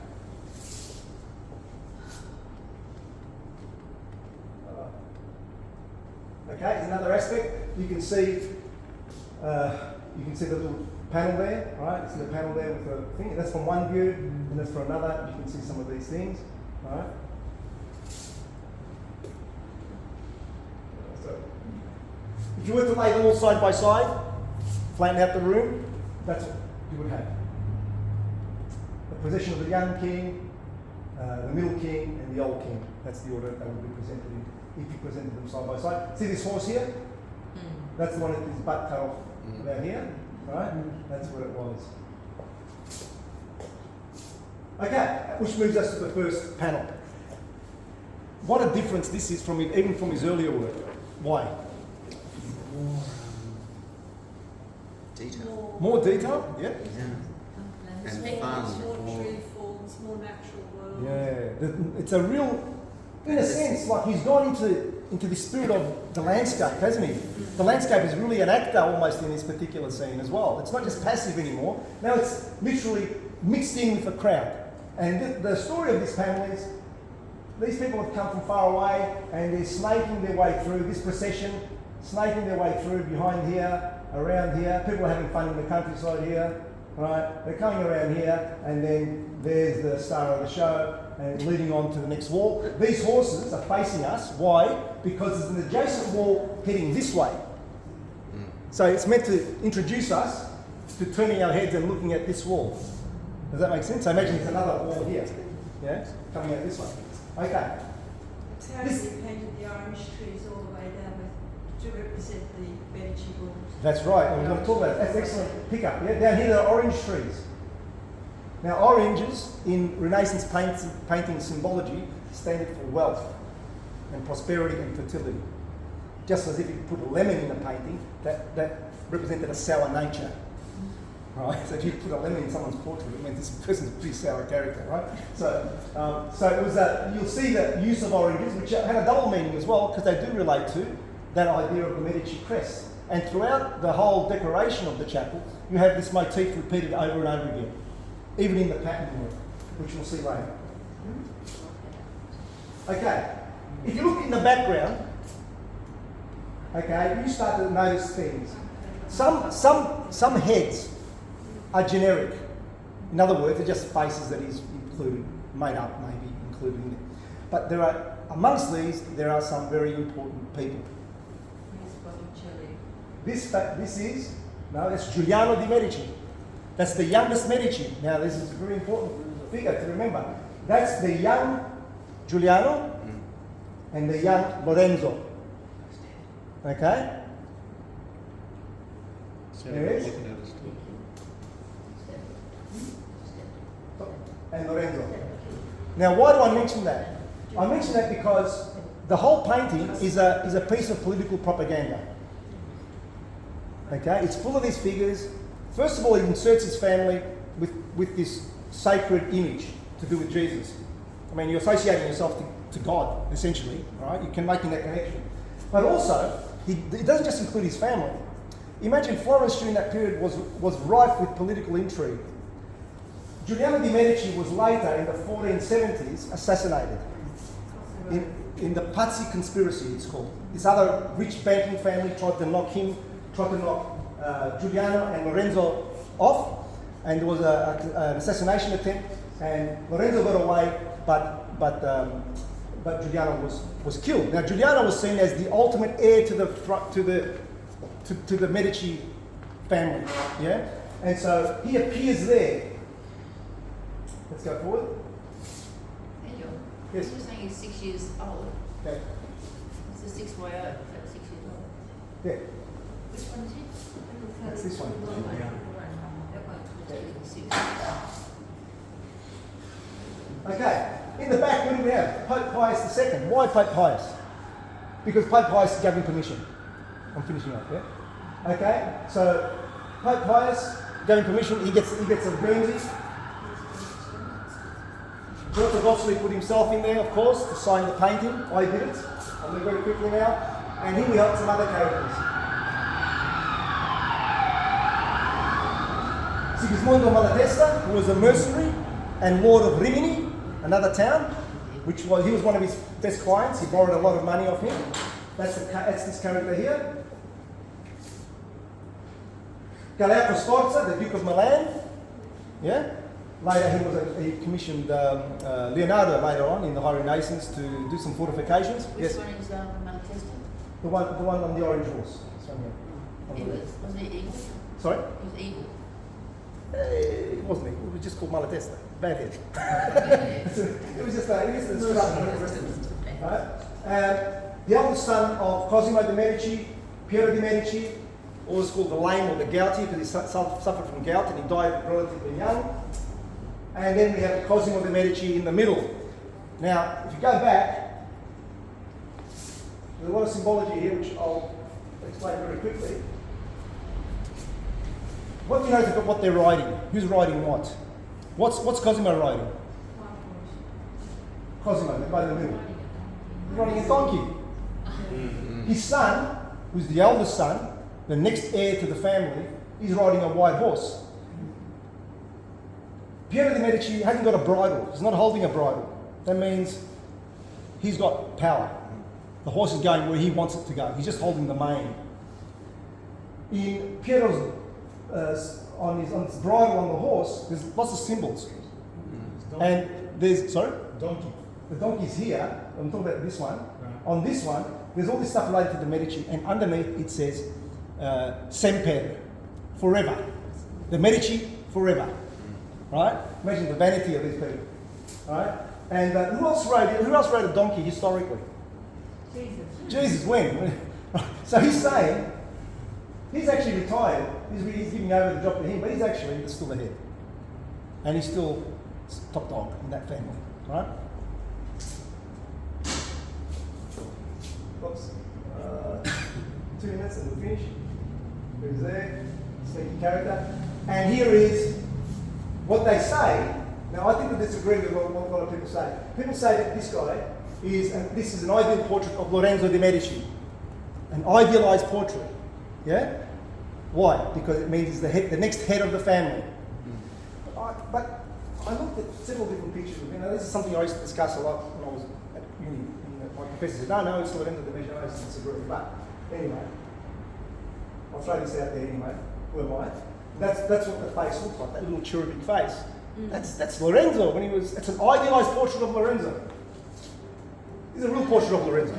Okay, here's another aspect. You can see the little panel there, right? You see the panel there with the thing. That's from one view, and that's from another. You can see some of these things, right? So, if you were to lay them all side by side, flatten out the room, that's what you would have. The possession of the young king, the middle king, and the old king. That's the order that would be presented in, if you presented them side by side. See this horse here? That's the one with his butt cut off about here, right? That's what it was. Okay, which moves us to the first panel. What a difference this is from even from his earlier work. Why? More detail. More detail? Yeah. And fun. More tree forms, more natural world. Yeah, it's a real, in a sense, like he's gone into the spirit of the landscape, hasn't he? The landscape is really an actor almost in this particular scene as well. It's not just passive anymore. Now it's literally mixed in with the crowd. And the story of this panel is these people have come from far away and they're snaking their way through this procession, snaking their way through behind here, around here. People are having fun in the countryside here, right? They're coming around here, and then there's the star of the show, and leading on to the next wall. These horses are facing us. Why? Because there's an adjacent wall heading this way. So it's meant to introduce us to turning our heads and looking at this wall. Does that make sense? So imagine there's another wall here, yeah, coming out this way. Okay. It's how you painted the orange trees all the way down to represent the Medici walls. That's right, and we're going to talk about that. That's excellent pickup. Yeah? Down here there are orange trees. Now oranges in Renaissance painting symbology stand for wealth and prosperity and fertility. Just as if you put a lemon in a painting, that represented a sour nature. Right? So if you put a lemon in someone's portrait, it means this person's a pretty sour character, right? So it was you'll see the use of oranges, which had a double meaning as well, because they do relate to that idea of the Medici crest. And throughout the whole decoration of the chapel, you have this motif repeated over and over again, even in the pattern work, which we'll see later. Okay, if you look in the background, okay, you start to notice things. Some heads are generic. In other words, they're just faces that he's included, made up maybe, included in it. But there are, amongst these, there are some very important people. That's Giuliano di Medici. That's the youngest Medici. Now this is a very important figure to remember. That's the young Giuliano and the young Lorenzo. Okay? There it is. And Lorenzo. Now why do I mention that? I mention that because the whole painting is a piece of political propaganda. Okay, it's full of these figures. First of all, he inserts his family with this sacred image to do with Jesus. I mean, you're associating yourself to God, essentially, right? You can make that connection. But also, it doesn't just include his family. Imagine Florence during that period was rife with political intrigue. Giuliano de' Medici was later, in the 1470s, assassinated. In the Pazzi conspiracy, it's called. This other rich banking family tried to knock Giuliano and Lorenzo off, and there was an assassination attempt, and Lorenzo got away, but Giuliano was killed. Now Giuliano was seen as the ultimate heir to the Medici family, yeah, and so he appears there. Let's go forward. Elio, Yes. you're saying he's 6 years old. Okay. It's a 6-year-old at 6 years old. Yeah, Which one is it? that's this one. That one. Yeah. 6. Okay, in the back, what do we have? Pope Pius II. Why Pope Pius? Because Pope Pius gave him permission. I'm finishing up, yeah? Okay, so Pope Pius gave him permission, he gets a Guernsey. Benozzo Gozzoli put himself in there, of course, to sign the painting. I did it. I'll move very quickly now. And here we have some other characters. Sigismondo Malatesta, who was a mercenary and lord of Rimini, another town, he was one of his best clients. He borrowed a lot of money off him. That's this character here. Galeazzo Sforza, the Duke of Milan. Yeah. Later he commissioned Leonardo later on in the High Renaissance to do some fortifications. Which one is Malatesta? The one on the orange horse. Was it evil? Sorry? It was evil. It wasn't evil. It was just called Malatesta. Bad head. It was just right? The eldest son of Cosimo de' Medici, Piero de' Medici, always called the lame or the gouty because he suffered from gout and he died relatively young. And then we have Cosimo de' Medici in the middle. Now, if you go back, there's a lot of symbology here which I'll explain very quickly. What do you know about what they're riding? Who's riding what? What's Cosimo riding? Cosimo, they're by the middle. He's riding a donkey. His son, who's the eldest son, the next heir to the family, is riding a white horse. Piero de' Medici hasn't got a bridle. He's not holding a bridle. That means he's got power. The horse is going where he wants it to go. He's just holding the mane. In Piero's, on his bridle on the horse, there's lots of symbols. And there's, sorry? Donkey. The donkey's here. I'm talking about this one. Right. On this one, there's all this stuff related to the Medici, and underneath it says Semper, forever. The Medici, forever. Right? Imagine the vanity of these people. Right? And who else rode a donkey historically? Jesus, when? So he's saying, he's actually retired. He's giving over the job to him, but he's actually still the head. And he's still top dog in that family. Right? Oops. 2 minutes and we'll finish. Who's there? Sneaky character. And here is what they say. Now I think that disagree with what a lot of people say. People say that this guy is, and this is an ideal portrait of Lorenzo de' Medici. An idealized portrait. Yeah? Why? Because it means he's the next head of the family. But I looked at several different pictures of him. Now this is something I used to discuss a lot when I was at uni. My professor said, no, it's Lorenzo de' Medici. I used to disagree. But anyway, I'll throw this out there anyway. Who am I? That's what the face looks like, that little cherubic face. That's Lorenzo when he was, it's an idealized portrait of Lorenzo. It's a real portrait of Lorenzo.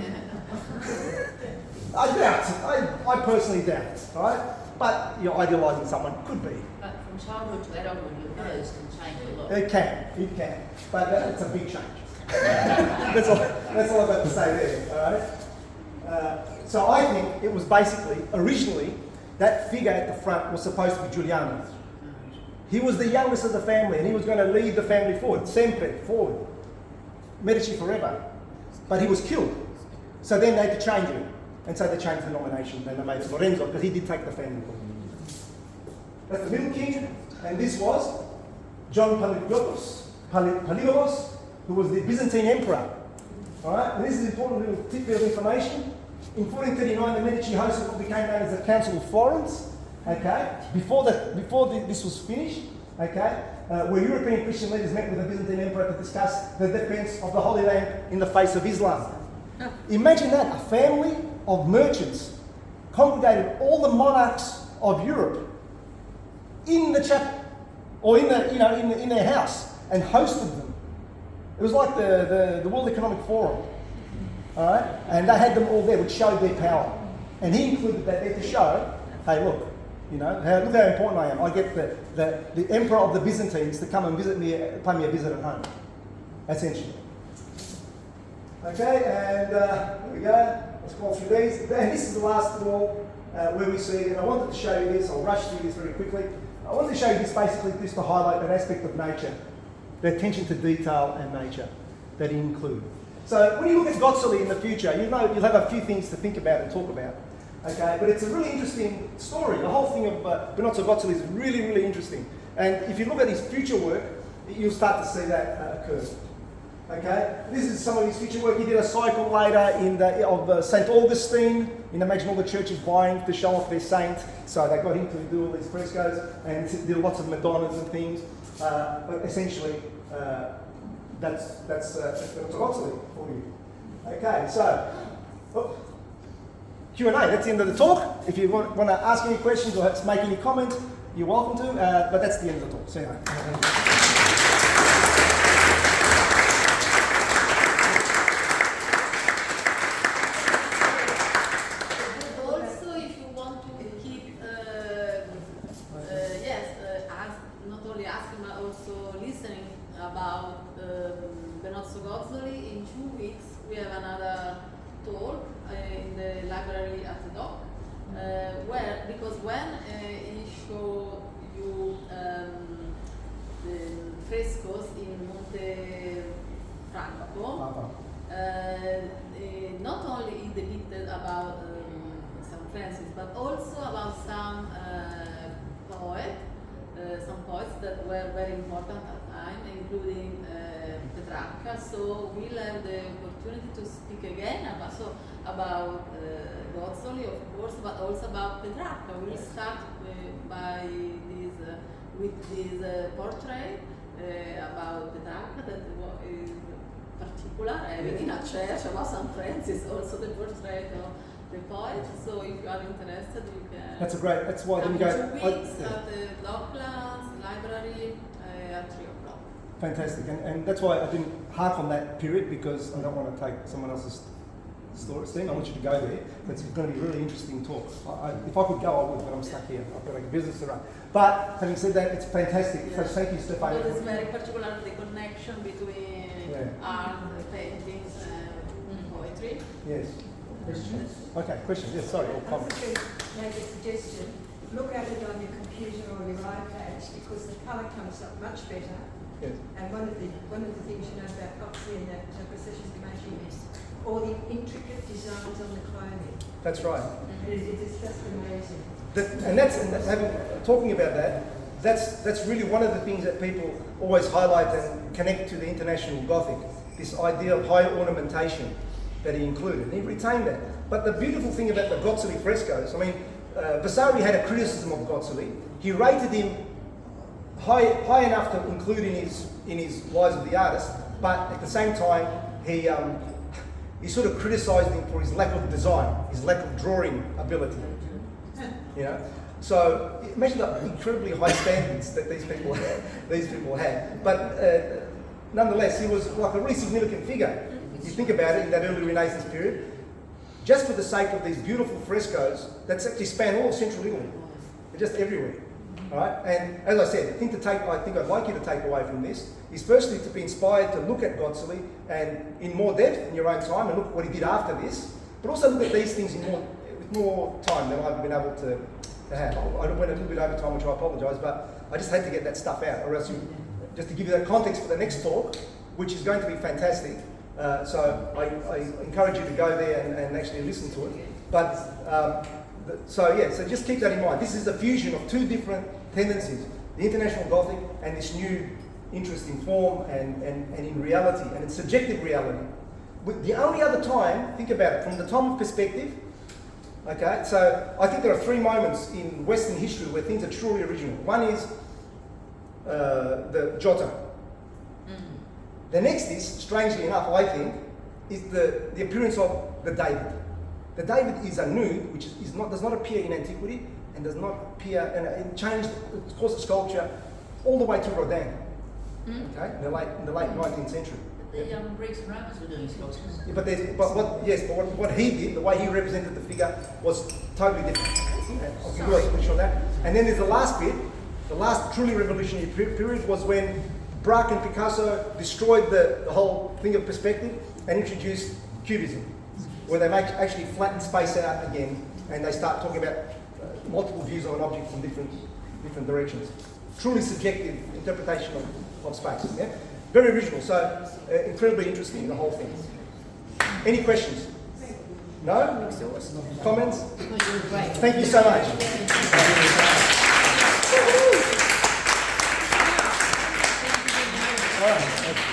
I doubt it. I personally doubt it, right? But you're idealizing someone, could be. But from childhood to adulthood, your nose can change a lot. It can. But it's a big change. that's all I've got to say there, alright? So I think it was basically, originally, that figure at the front was supposed to be Giuliano. He was the youngest of the family and he was going to lead the family forward. Sempre, forward. Medici forever. But he was killed. So then they had to change it. And so they changed the nomination and they made it Lorenzo because he did take the family forward. That's the middle king. And this was John Paligolos, who was the Byzantine emperor. All right, and this is an important little tidbit of information. In 1439, the Medici hosted what became known as the Council of Florence. Okay, before this was finished. Okay, where European Christian leaders met with the Byzantine emperor to discuss the defense of the Holy Land in the face of Islam. Imagine that, a family of merchants congregated all the monarchs of Europe in the chapel, or in their house, and hosted them. It was like the World Economic Forum, all right? And they had them all there, which showed their power. And he included that there to show, hey, look, look how important I am. I get the emperor of the Byzantines to come and visit me, pay me a visit at home, essentially. Okay, and here we go. Let's go through these. And this is the last wall where we see, and I wanted to show you this. I'll rush through this very quickly. I wanted to show you this basically just to highlight that aspect of nature, the attention to detail and nature that he included. So when you look at Gozzoli in the future, you'll have a few things to think about and talk about. Okay, but it's a really interesting story. The whole thing of Benozzo Gozzoli is really, really interesting. And if you look at his future work, you'll start to see that occur. Okay, this is some of his future work. He did a cycle later of St. Augustine. Imagine all the churches vying to show off their saint. So they got him to do all these frescoes and did lots of Madonnas and things. But essentially, that's Gozzoli for you. Okay, so Q&A. That's the end of the talk. If you want to ask any questions or make any comments, you're welcome to. But that's the end of the talk. So anyway. About Benozzo Gozzoli. In 2 weeks we have another talk in the library at the dock, because when he showed you the frescoes in Monte Franco, not only he depicted about St. Francis, but also about some poets that were very important at the time, including Petrarca. So we'll have the opportunity to speak again about Gozzoli, of course, but also about Petrarca. We'll start with this portrait about Petrarca that is particular, having in a church about St. Francis, also the portrait of the poet. So if you are interested, you can. That's why I didn't go. In 2 weeks at the Docklands Library at 3 o'clock. Fantastic, and that's why I didn't hark on that period, because I don't want to take someone else's story thing. I want you to go there. It's going to be a really interesting talk. If I could go, I would, but I'm stuck here. I've got a business to run. But having said that, it's fantastic. Yeah. So thank you, Stefano. But it's very particular the connection between art, paintings, and poetry. Yes. Questions? Okay, questions. Yes, sorry. Or I was comments. going to make a suggestion. Look at it on your computer or your iPad, because the colour comes up much better. Yes. And one of the things you know about Gozzoli and that precision making is all the intricate designs on the clothing. That's right. It is just amazing. Talking about that, that's really one of the things that people always highlight and connect to the International Gothic, this idea of high ornamentation that he included. And he retained that. But the beautiful thing about the Gozzoli frescoes, I mean, Vasari had a criticism of Gozzoli. He rated him high enough to include in his Lives of the Artist, but at the same time, he sort of criticised him for his lack of design, his lack of drawing ability. So imagine the incredibly high standards that these people had. But nonetheless, he was like a really significant figure. If you think about it, in that early Renaissance period, just for the sake of these beautiful frescoes that actually span all of central Italy, they're just everywhere. All right? And as I said, I think I'd like you to take away from this is firstly to be inspired to look at Gozzoli and in more depth in your own time and look at what he did after this, but also look at these things with more time than I've been able to have. I went a little bit over time, which I apologise, but I just had to get that stuff out, or else just to give you that context for the next talk, which is going to be fantastic. So I encourage you to go there and actually listen to it. But so just keep that in mind. This is a fusion of two different tendencies: the International Gothic and this new interest in form and in reality, and it's subjective reality. But the only other time, think about it, from the Tom perspective, okay, so I think there are three moments in Western history where things are truly original. One is the Giotto. The next is, strangely enough, I think, is the appearance of the David. The David is a nude, which does not appear in antiquity, and does not appear, and it changed, of course, the sculpture all the way to Rodin, okay, in the late 19th century. The Greeks and Romans were doing sculptures. Yeah, but what he did, the way he represented the figure, was totally different. I'll give you a picture on that. And then there's the last bit. The last truly revolutionary period was when Braque and Picasso destroyed the whole thing of perspective and introduced Cubism, where they actually flatten space out again, and they start talking about multiple views of an object from different directions. Truly subjective interpretation of space. Yeah? Very original, so incredibly interesting, the whole thing. Any questions? No? Comments? Thank you so much. All right.